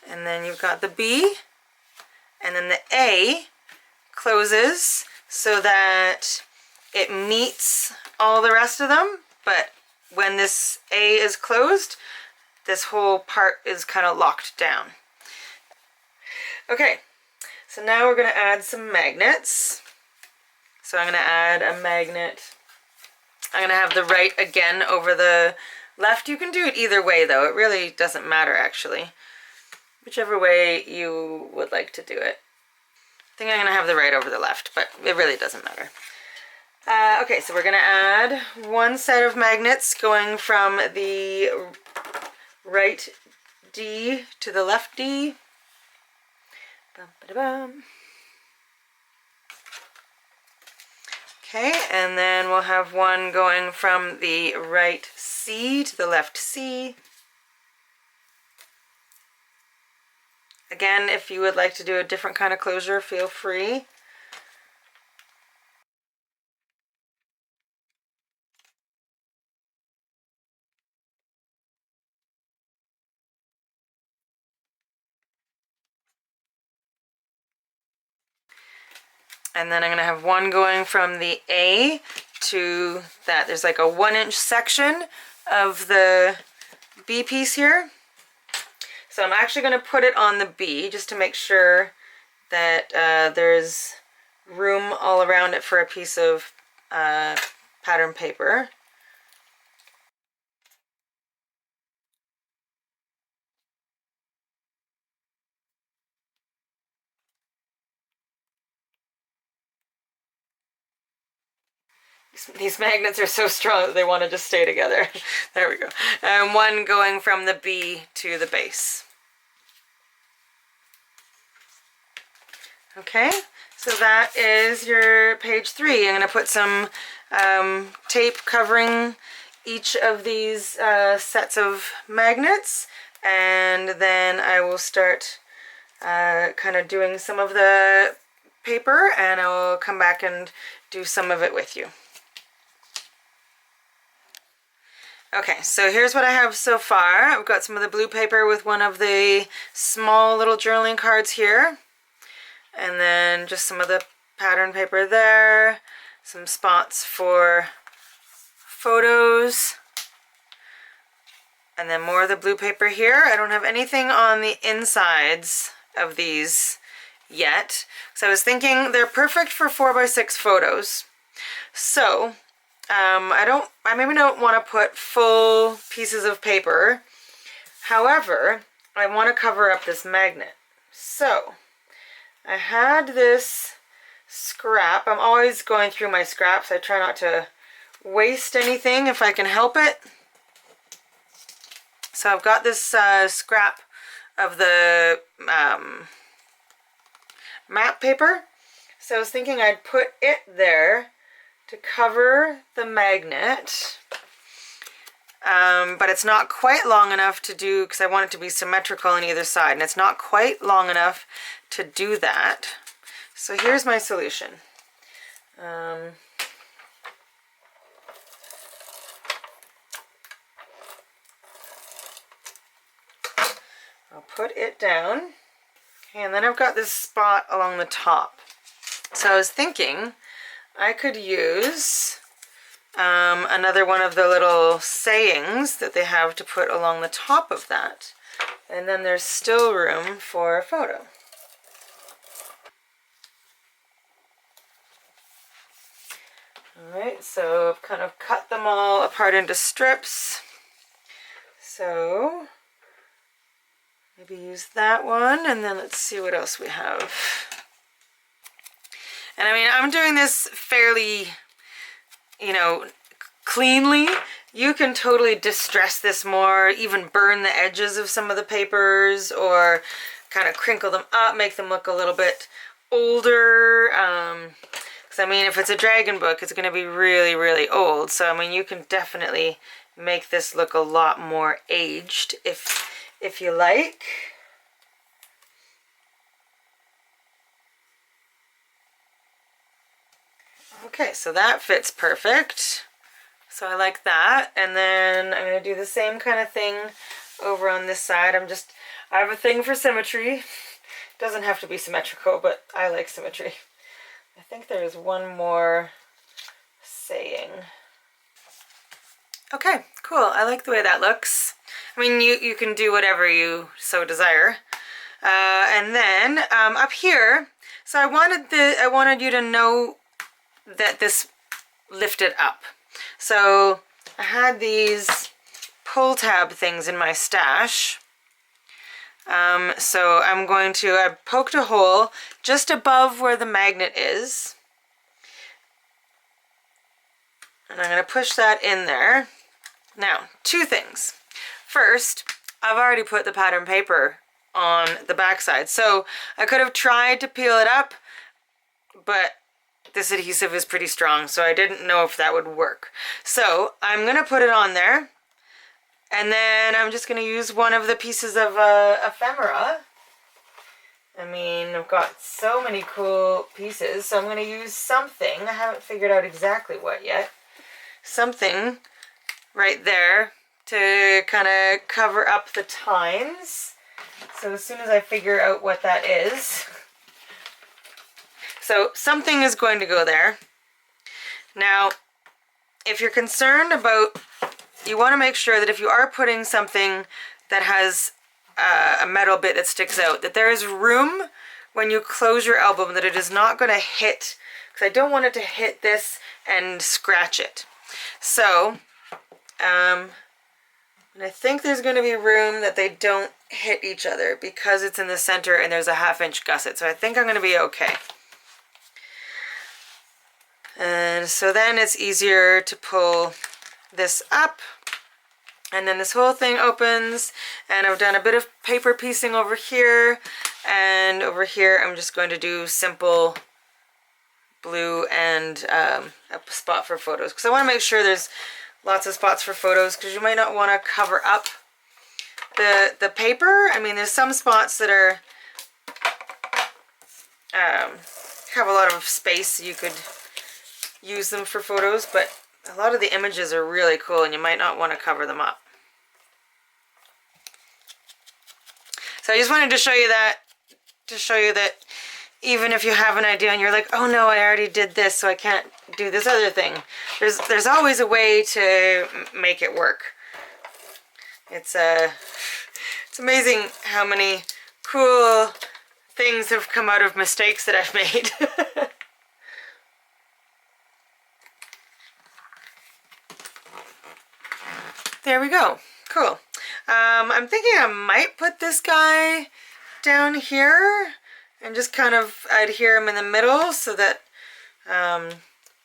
Speaker 1: and then you've got the B, and then the A closes so that it meets all the rest of them, but when this A is closed, this whole part is kind of locked down. Okay, so now we're going to add some magnets. So I'm going to add a magnet. I'm going to have the right again over the left. You can do it either way though. It really doesn't matter actually. Whichever way you would like to do it. I think I'm going to have the right over the left, but it really doesn't matter. Okay, so we're going to add one set of magnets going from the right D to the left D. Bum, ba-da-bum. Okay, and then we'll have one going from the right C to the left C. Again, if you would like to do a different kind of closure, feel free. And then I'm going to have one going from the A to that. There's like a 1-inch section of the B piece here. So I'm actually going to put it on the B just to make sure that there's room all around it for a piece of pattern paper. These magnets are so strong that they want to just stay together. There we go. And one going from the B to the base. Okay, so that is your page 3. I'm going to put some tape covering each of these sets of magnets, and then I will start kind of doing some of the paper, and I will come back and do some of it with you. Okay, so here's what I have so far. I've got some of the blue paper with one of the small little journaling cards here. And then just some of the pattern paper there. Some spots for photos. And then more of the blue paper here. I don't have anything on the insides of these yet. So I was thinking they're perfect for 4x6 photos. So I maybe don't want to put full pieces of paper. However, I want to cover up this magnet. So I had this scrap. I'm always going through my scraps. I try not to waste anything if I can help it. So I've got this scrap of the map paper. So I was thinking I'd put it there to cover the magnet. But it's not quite long enough to do, because I want it to be symmetrical on either side, and it's not quite long enough to do that. So here's my solution. I'll put it down. Okay, and then I've got this spot along the top. So I was thinking I could use another one of the little sayings that they have to put along the top of that. And then there's still room for a photo. Alright, so I've kind of cut them all apart into strips. So maybe use that one, and then let's see what else we have. And I mean, I'm doing this fairly, you know, cleanly. You can totally distress this more, even burn the edges of some of the papers, or kind of crinkle them up, make them look a little bit older. Because I mean, if it's a dragon book, it's going to be really, really old. So I mean, you can definitely make this look a lot more aged if you like. Okay, so that fits perfect. So I like that. And then I'm going to do the same kind of thing over on this side. I have a thing for symmetry. Doesn't have to be symmetrical, but I like symmetry. I think there's one more saying. Okay, Cool, I like the way that looks. I mean, you can do whatever you so desire. And then up here, so I wanted you to know that this lifted up. So I had these pull tab things in my stash. So I poked a hole just above where the magnet is. And I'm going to push that in there. Now, two things. First, I've already put the pattern paper on the backside. So I could have tried to peel it up, but this adhesive is pretty strong, so I didn't know if that would work. So I'm going to put it on there. And then I'm just going to use one of the pieces of ephemera. I mean, I've got so many cool pieces, so I'm going to use something. I haven't figured out exactly what yet. Something right there to kind of cover up the tines. So as soon as I figure out what that is. So something is going to go there. Now, if you're concerned about, you want to make sure that if you are putting something that has a metal bit that sticks out, that there is room when you close your album, that it is not going to hit, because I don't want it to hit this and scratch it. So, and I think there's going to be room that they don't hit each other because it's in the center and there's a 1/2 inch gusset. So I think I'm going to be okay. And so then it's easier to pull this up, and then this whole thing opens, and I've done a bit of paper piecing over here, and over here I'm just going to do simple blue and a spot for photos, because I want to make sure there's lots of spots for photos, because you might not want to cover up the paper. I mean, there's some spots that are have a lot of space, you could use them for photos, but a lot of the images are really cool and you might not want to cover them up. So I just wanted to show you that, even if you have an idea and you're like, oh no, I already did this, so I can't do this other thing. There's always a way to make it work. It's amazing how many cool things have come out of mistakes that I've made. There we go. Cool. I'm thinking I might put this guy down here and just kind of adhere him in the middle so that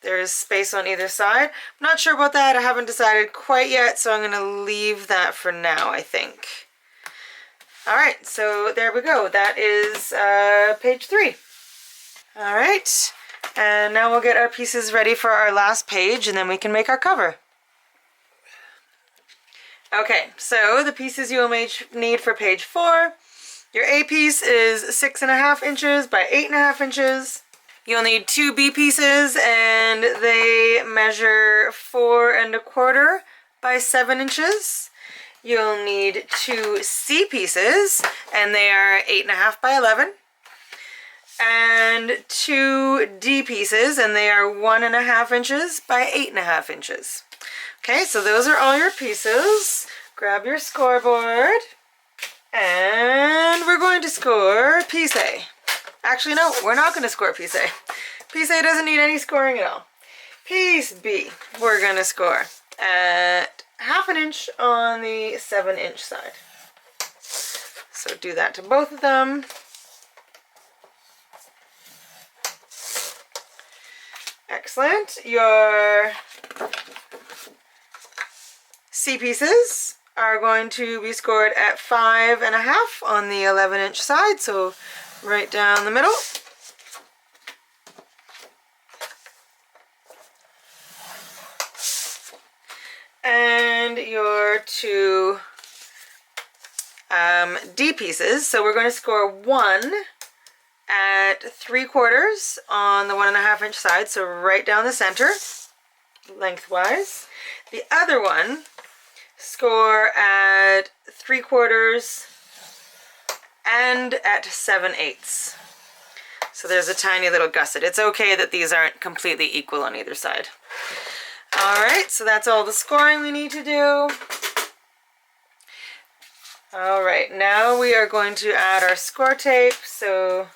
Speaker 1: there's space on either side. I'm not sure about that. I haven't decided quite yet, so I'm going to leave that for now, I think. Alright, so there we go. That is page 3. Alright, and now we'll get our pieces ready for our last page, and then we can make our cover. Okay, so the pieces you will need for page 4. Your A piece is 6.5 inches by 8.5 inches. You'll need 2 B pieces, and they measure 4.25 by 7 inches. You'll need 2 C pieces, and they are 8.5 by 11. And 2 D pieces, and they are 1.5 inches by 8.5 inches. Okay, so those are all your pieces. Grab your scoreboard, and we're going to score piece A. Actually, no, we're not going to score piece A. Piece A doesn't need any scoring at all. Piece B, we're going to score at 1/2 inch on the 7-inch side. So do that to both of them. Excellent. Your C pieces are going to be scored at 5.5 on the 11-inch side, so right down the middle. And your 2 D pieces, so we're going to score 1 at 3/4 on the 1.5 inch side, so right down the center, lengthwise. The other one, score at 3/4 and at 7/8. So there's a tiny little gusset. It's okay that these aren't completely equal on either side. Alright, so that's all the scoring we need to do. Alright, now we are going to add our score tape. So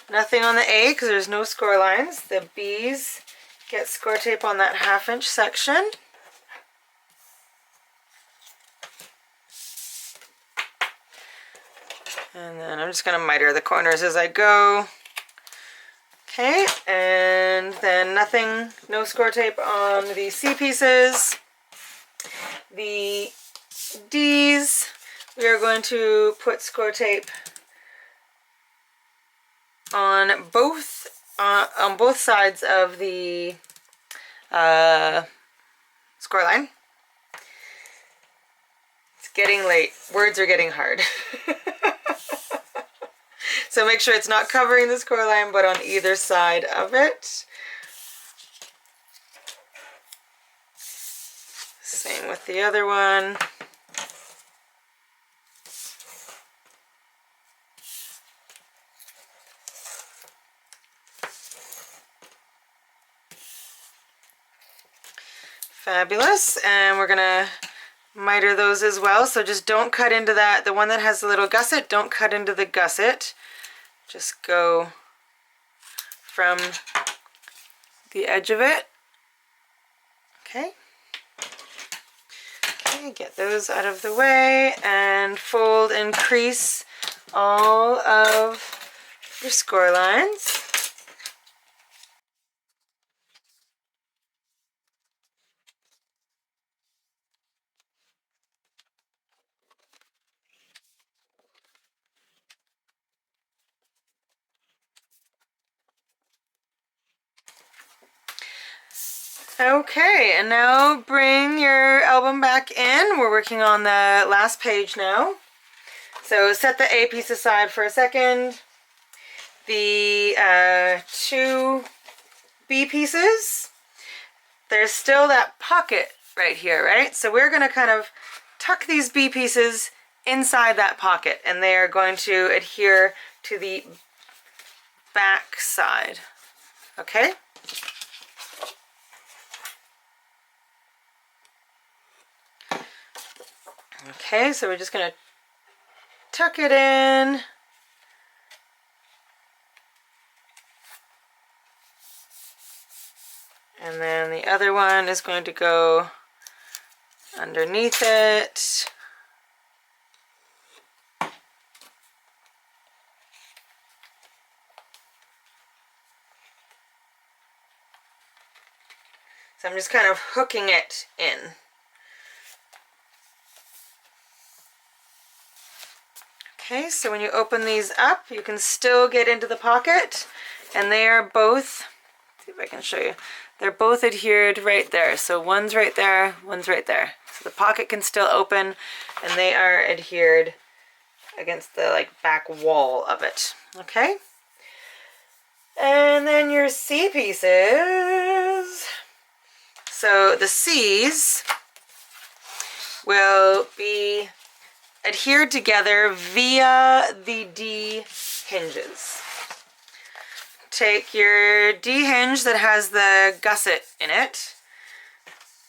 Speaker 1: nothing on the A because there's no score lines. The B's get score tape on that 1/2 inch section. And then I'm just going to miter the corners as I go. Okay, and then nothing, no score tape on the C pieces. The D's, we are going to put score tape on both sides of the score line. It's getting late. Words are getting hard. So make sure it's not covering the score line, but on either side of it. Same with the other one. Fabulous, and we're gonna miter those as well, so just don't cut into that, the one that has the little gusset, don't cut into the gusset. Just go from the edge of it. Okay. Okay, get those out of the way and fold and crease all of your score lines. Okay, and now bring your album back in. We're working on the last page now. So set the A piece aside for a second. The 2 B pieces, there's still that pocket right here, right? So we're going to kind of tuck these B pieces inside that pocket, and they are going to adhere to the back side. Okay? Okay, so we're just going to tuck it in. And then the other one is going to go underneath it. So I'm just kind of hooking it in. Okay, so when you open these up, you can still get into the pocket, and they are both, see if I can show you, they're both adhered right there. So one's right there, one's right there. So the pocket can still open, and they are adhered against the back wall of it. Okay? And then your C pieces. So the C's will be adhered together via the D hinges. Take your D hinge that has the gusset in it,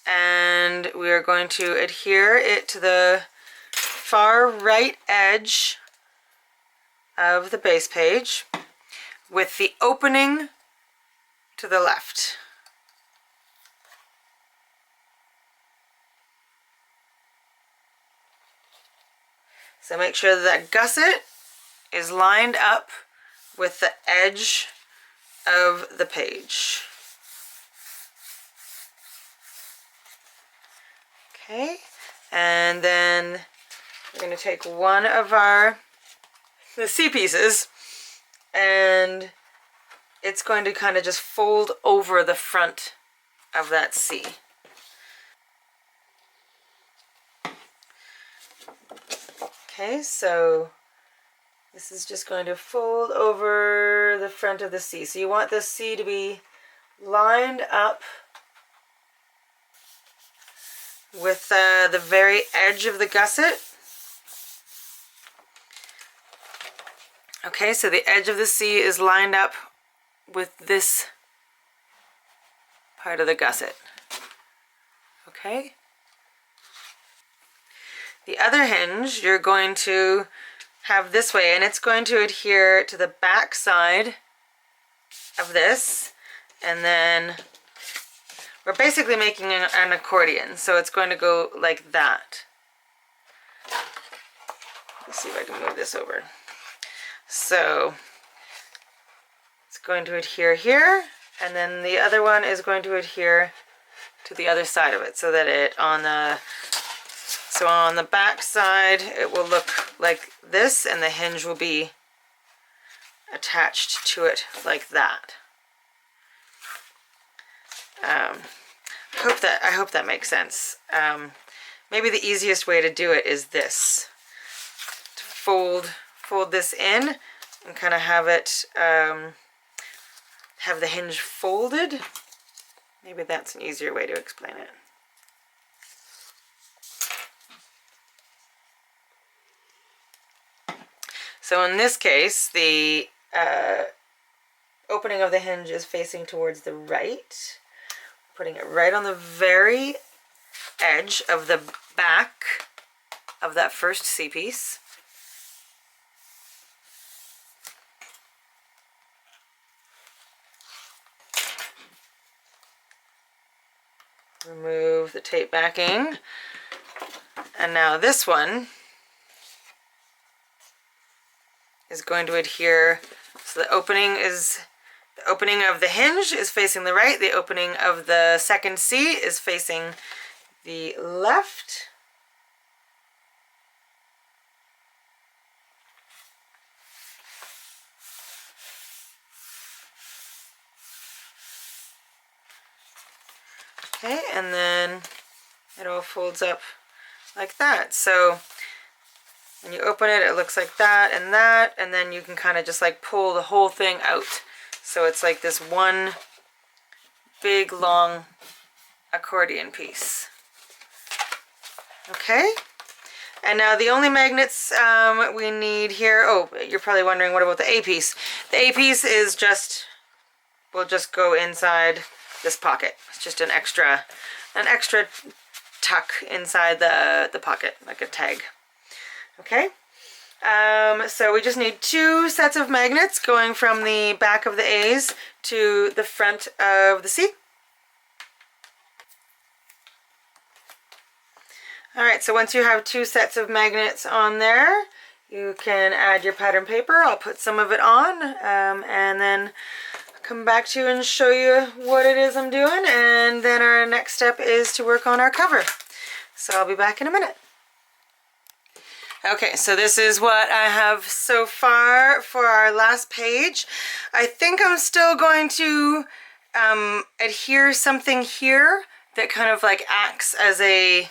Speaker 1: and we are going to adhere it to the far right edge of the base page with the opening to the left. So make sure that gusset is lined up with the edge of the page. Okay, and then we're going to take one of the C pieces, and it's going to kind of just fold over the front of that C. Okay, so this is just going to fold over the front of the C. So you want the C to be lined up with the very edge of the gusset. Okay, so the edge of the C is lined up with this part of the gusset. Okay. The other hinge you're going to have this way, and it's going to adhere to the back side of this, and then we're basically making an accordion, so it's going to go like that. Let's see if I can move this over. So it's going to adhere here, and then the other one is going to adhere to the other side of it, so that on the back side it will look like this, and the hinge will be attached to it like that. I hope that makes sense. Maybe the easiest way to do it is this: to fold this in and kind of have it have the hinge folded. Maybe that's an easier way to explain it. So in this case, the opening of the hinge is facing towards the right. Putting it right on the very edge of the back of that first C-piece. Remove the tape backing. And now this one is going to adhere. So the opening of the hinge is facing the right. The opening of the second C is facing the left. Okay, and then it all folds up like that. So when you open it, it looks like that, and then you can kind of just like pull the whole thing out. So it's like this one big long accordion piece. Okay, and now the only magnets we need here, oh, you're probably wondering, what about the A piece? The A piece is will just go inside this pocket. It's just an extra tuck inside the pocket, like a tag. Okay, so we just need 2 sets of magnets going from the back of the A's to the front of the C. Alright, so once you have 2 sets of magnets on there, you can add your pattern paper. I'll put some of it on, and then come back to you and show you what it is I'm doing, and then our next step is to work on our cover. So I'll be back in a minute. Okay, so this is what I have so far for our last page. I think I'm still going to adhere something here that kind of like acts as a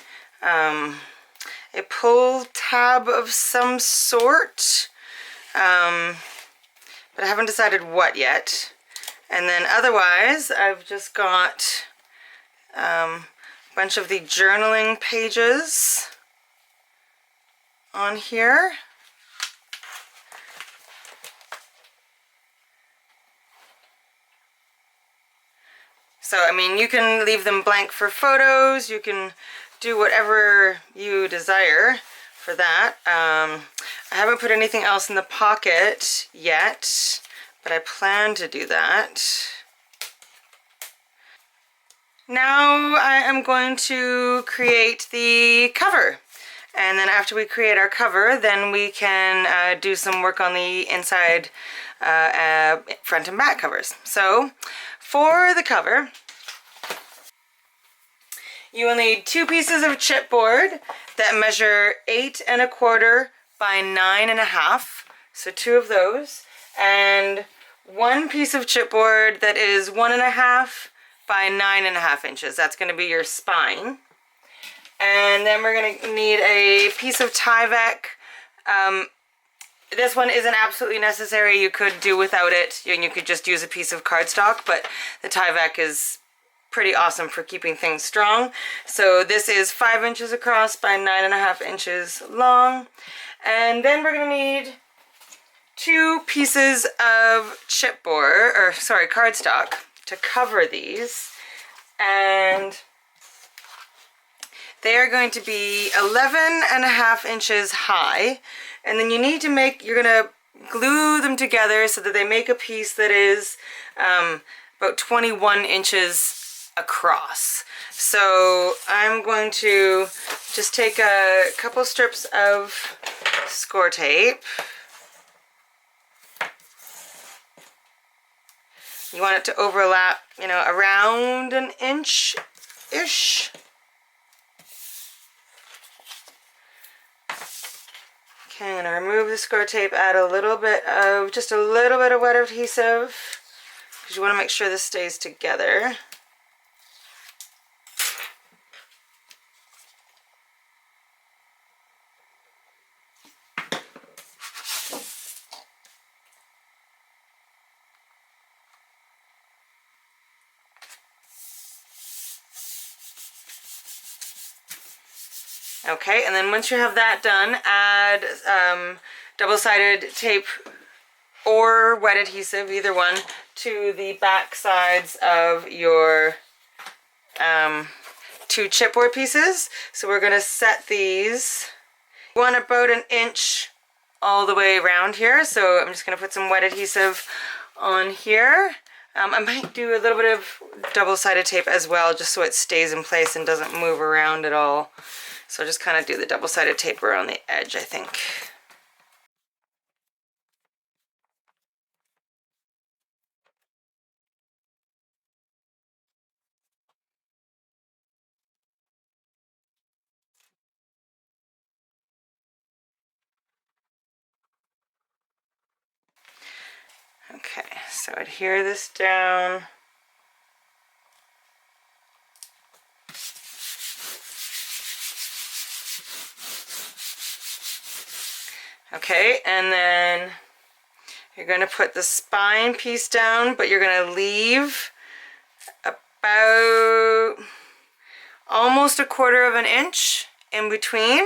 Speaker 1: pull tab of some sort, but I haven't decided what yet. And then otherwise, I've just got a bunch of the journaling pages on here. So, I mean, you can leave them blank for photos, you can do whatever you desire for that. I haven't put anything else in the pocket yet, but I plan to do that. Now I am going to create the cover. And then after we create our cover, then we can do some work on the inside front and back covers. So for the cover, you will need 2 pieces of chipboard that measure 8 1/4 by 9 1/2. So 2 of those. And 1 piece of chipboard that is 1 1/2 by 9 1/2 inches. That's going to be your spine. And then we're going to need a piece of Tyvek. This one isn't absolutely necessary. You could do without it, and you could just use a piece of cardstock, but the Tyvek is pretty awesome for keeping things strong. So this is 5 inches across by 9 1/2 inches long. And then we're going to need 2 pieces of chipboard, or sorry, cardstock to cover these. And They are going to be 11.5 inches high, and then you need to you're gonna glue them together so that they make a piece that is about 21 inches across. So I'm going to just take a couple strips of score tape. You want it to overlap, you know, around an inch-ish. Okay, I'm going to remove the score tape, add just a little bit of wet adhesive, because you want to make sure this stays together. Okay, and then once you have that done, add double-sided tape or wet adhesive, either one, to the back sides of your 2 chipboard pieces. So we're going to set these. You want about an inch all the way around here, so I'm just going to put some wet adhesive on here. I might do a little bit of double-sided tape as well, just so it stays in place and doesn't move around at all. So just kind of do the double-sided tape around the edge, I think. Okay, so adhere this down. Okay, and then you're going to put the spine piece down, but you're going to leave about almost 1/4 of an inch in between.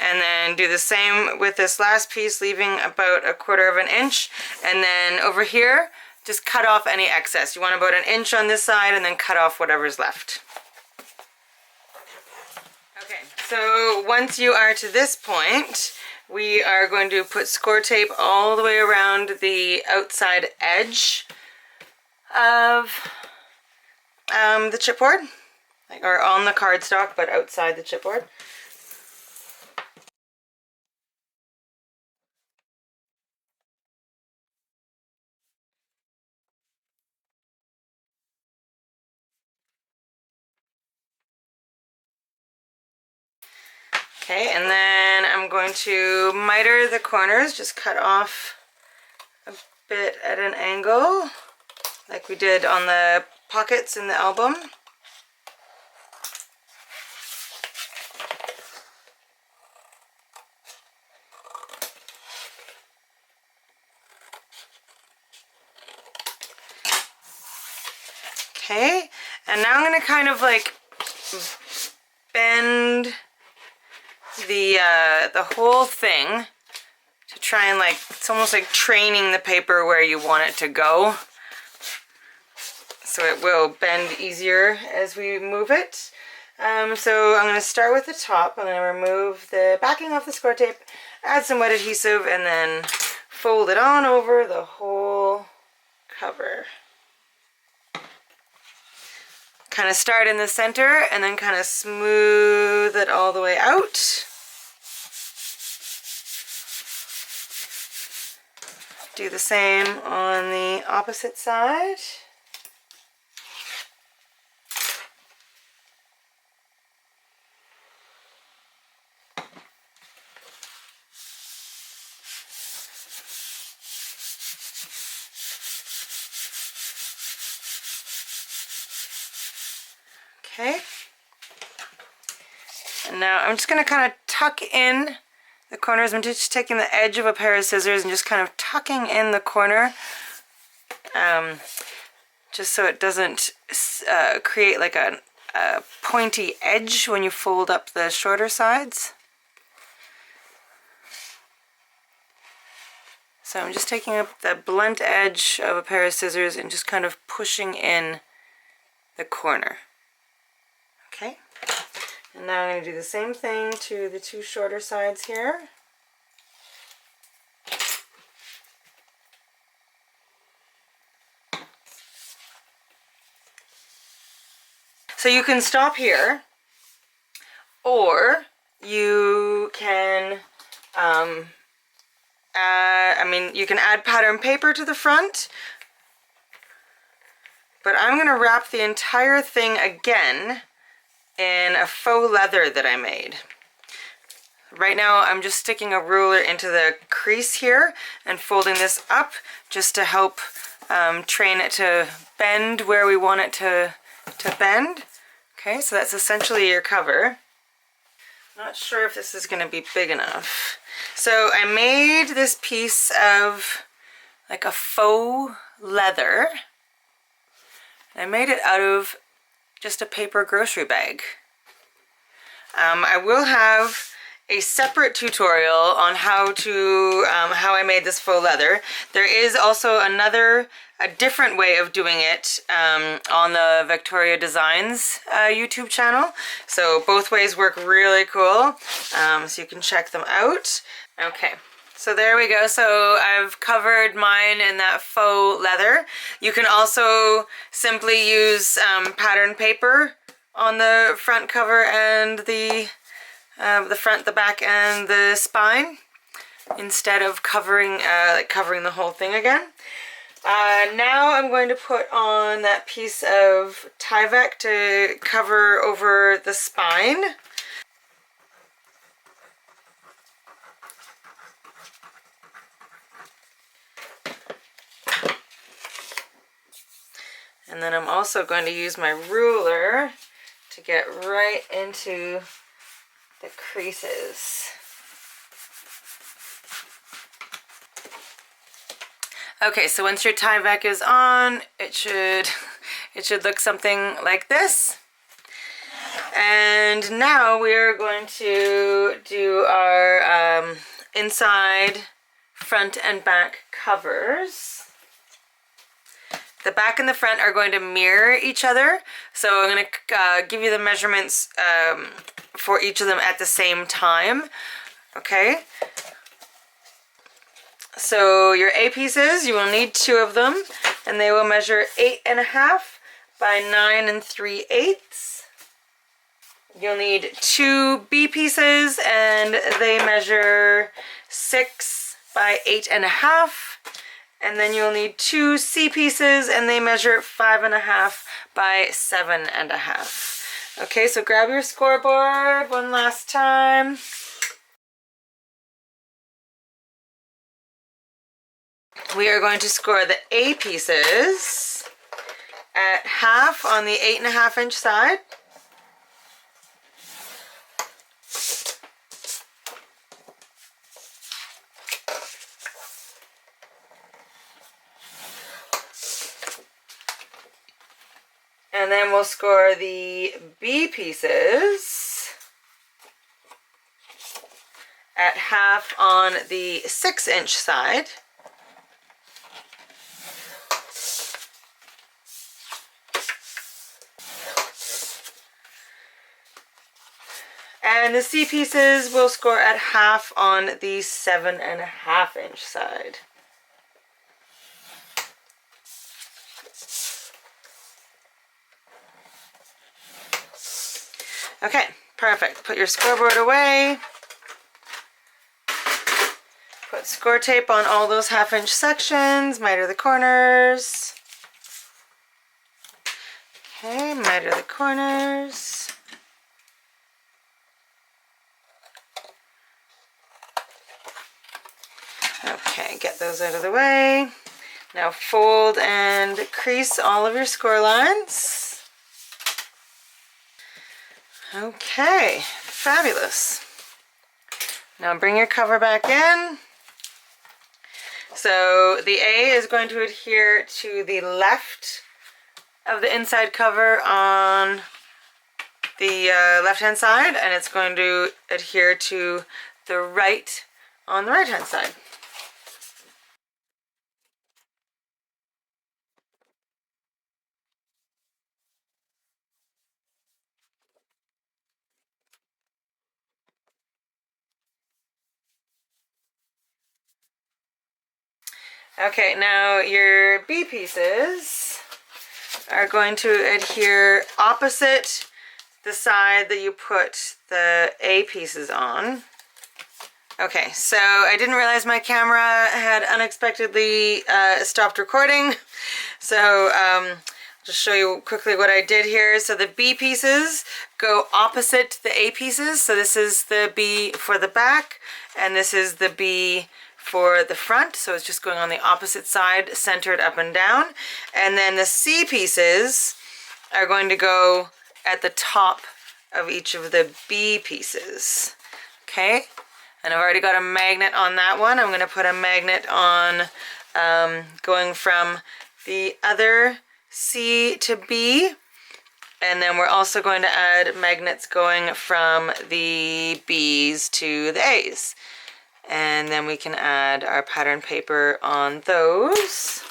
Speaker 1: And then do the same with this last piece, leaving about 1/4 of an inch. And then over here, just cut off any excess. You want about an inch on this side and then cut off whatever's left. Okay, so once you are to this point, we are going to put score tape all the way around the outside edge of the chipboard, or on the cardstock, but outside the chipboard. Okay, and then I'm going to miter the corners, just cut off a bit at an angle, like we did on the pockets in the album. Okay, and now I'm going to kind of like bend the whole thing to try and, like, it's almost like training the paper where you want it to go, so it will bend easier as we move it. So I'm going to start with the top. I'm going to remove the backing off the score tape, add some wet adhesive, and then fold it on over the whole cover. Kind of start in the center and then kind of smooth it all the way out. Do the same on the opposite side. Okay, and now I'm just going to kind of tuck in the corners. I'm just taking the edge of a pair of scissors and just kind of tucking in the corner, just so it doesn't create like a a pointy edge when you fold up the shorter sides. So I'm just taking up the blunt edge of a pair of scissors and just kind of pushing in the corner. Okay, and now I'm going to do the same thing to the two shorter sides here. So you can stop here, or you can you can add pattern paper to the front, but I'm going to wrap the entire thing again in a faux leather that I made. Right now I'm just sticking a ruler into the crease here and folding this up just to help train it to bend where we want it to bend. Okay, so that's essentially your cover. Not sure if this is going to be big enough. So I made this piece of like a faux leather. I made it out of just a paper grocery bag. I will have a separate tutorial on how I made this faux leather. There is also a different way of doing it on the Vectoria Designs YouTube channel. So both ways work really cool. So you can check them out. Okay. So there we go. So I've covered mine in that faux leather. You can also simply use pattern paper on the front cover and the front, the back, and the spine instead of covering the whole thing again. Now I'm going to put on that piece of Tyvek to cover over the spine. And then I'm also going to use my ruler to get right into the creases. Okay, so once your Tyvek is on, it should look something like this. And now we are going to do our inside, front, and back covers. The back and the front are going to mirror each other, so I'm going to give you the measurements for each of them at the same time. Okay. So your A pieces, you will need 2 of them, and they will measure 8.5 by 9 3/8. You'll need 2 B pieces, and they measure 6 by 8.5. And then you'll need 2 C pieces, and they measure 5.5 by 7.5. Okay, so grab your scoreboard one last time. We are going to score the A pieces at half on the 8.5 inch side. And then we'll score the B pieces at half on the 6 inch side. And the C pieces will score at half on the 7.5 inch side. Okay, perfect. Put your scoreboard away. Put score tape on all those 1/2 inch sections. Miter the corners. Okay, miter the corners. Okay, get those out of the way. Now fold and crease all of your score lines. Okay, fabulous. Now bring your cover back in. So the A is going to adhere to the left of the inside cover on the left-hand side, and it's going to adhere to the right on the right-hand side. Okay, now your B pieces are going to adhere opposite the side that you put the A pieces on. Okay, so I didn't realize my camera had unexpectedly stopped recording. So just show you quickly what I did here. So the B pieces go opposite the A pieces. So this is the B for the back, and this is the B for the front. So it's just going on the opposite side, centered up and down. And then the C pieces are going to go at the top of each of the B pieces. Okay, and I've already got a magnet on that one. I'm going to put a magnet on going from the other C to B, and then we're also going to add magnets going from the B's to the A's, and then we can add our pattern paper on those.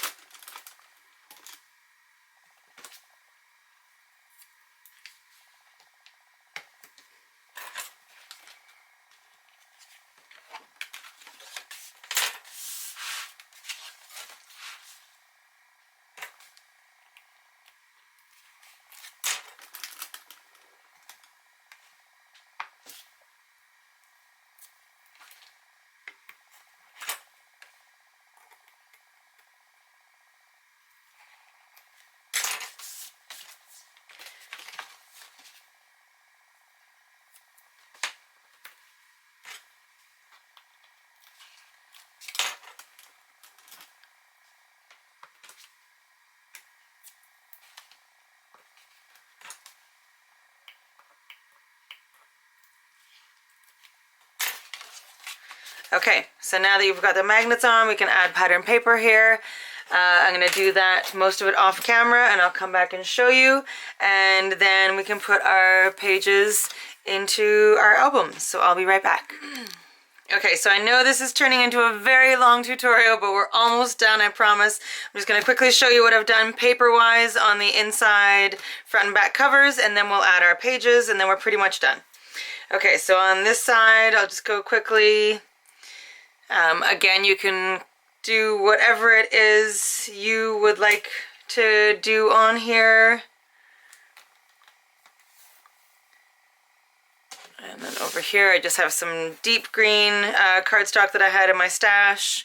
Speaker 1: Okay, so now that you've got the magnets on, we can add pattern paper here. I'm going to do that, most of it off camera, and I'll come back and show you. And then we can put our pages into our album. So I'll be right back. Okay, so I know this is turning into a very long tutorial, but we're almost done, I promise. I'm just going to quickly show you what I've done paper-wise on the inside front and back covers, and then we'll add our pages, and then we're pretty much done. Okay, so on this side, I'll just go quickly. Again, you can do whatever it is you would like to do on here. And then over here, I just have some deep green cardstock that I had in my stash.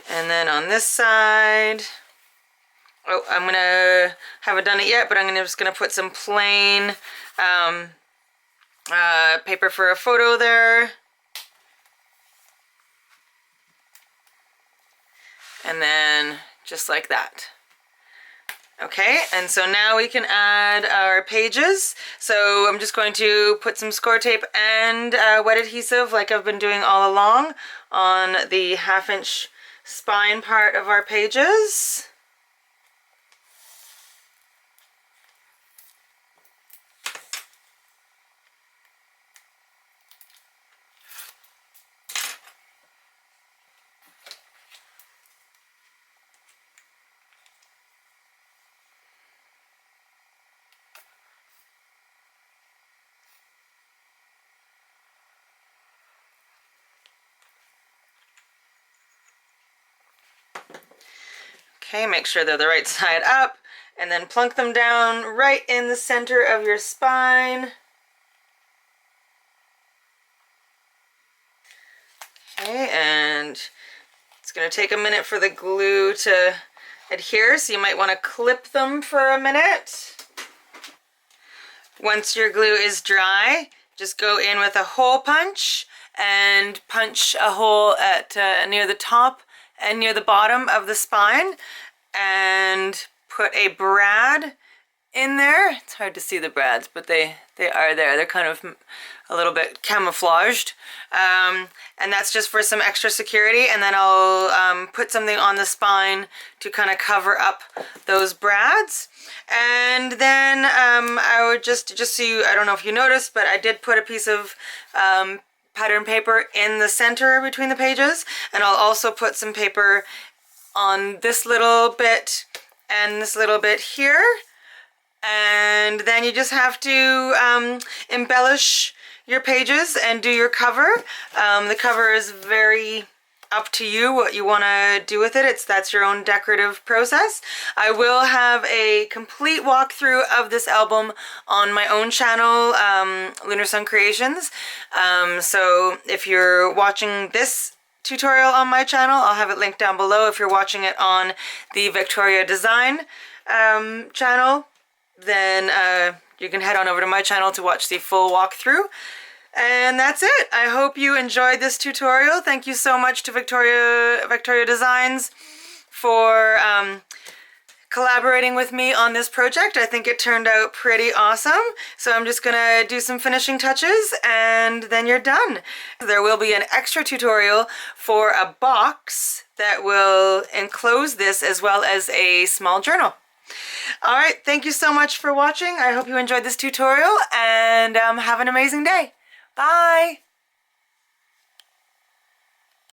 Speaker 1: And then on this side, oh, I'm gonna, haven't done it yet, but I'm just gonna put some plain paper for a photo there. And then just like that. Okay, and so now we can add our pages. So I'm just going to put some score tape and wet adhesive, like I've been doing all along, on the 1/2" spine part of our pages. Okay, make sure they're the right side up, and then plunk them down right in the center of your spine. Okay, and it's going to take a minute for the glue to adhere, so you might want to clip them for a minute. Once your glue is dry, just go in with a hole punch and punch a hole at near the top and near the bottom of the spine, and put a brad in there. It's hard to see the brads, but they are there. They're kind of a little bit camouflaged. And that's just for some extra security. And then I'll put something on the spine to kind of cover up those brads. And then I would just so you, I don't know if you noticed, but I did put a piece of pattern paper in the center between the pages. And I'll also put some paper on this little bit and this little bit here. And then you just have to embellish your pages and do your cover. The cover is very up to you what you want to do with it. That's your own decorative process. I will have a complete walkthrough of this album on my own channel, Lunar Sun Creations. So if you're watching this tutorial on my channel, I'll have it linked down below. If you're watching it on the Vectoria Design channel, then you can head on over to my channel to watch the full walkthrough. And that's it. I hope you enjoyed this tutorial. Thank you so much to Vectoria Designs for collaborating with me on this project. I think it turned out pretty awesome. So I'm just gonna do some finishing touches and then you're done. There will be an extra tutorial for a box that will enclose this as well as a small journal. All right, thank you so much for watching. I hope you enjoyed this tutorial and have an amazing day. Bye!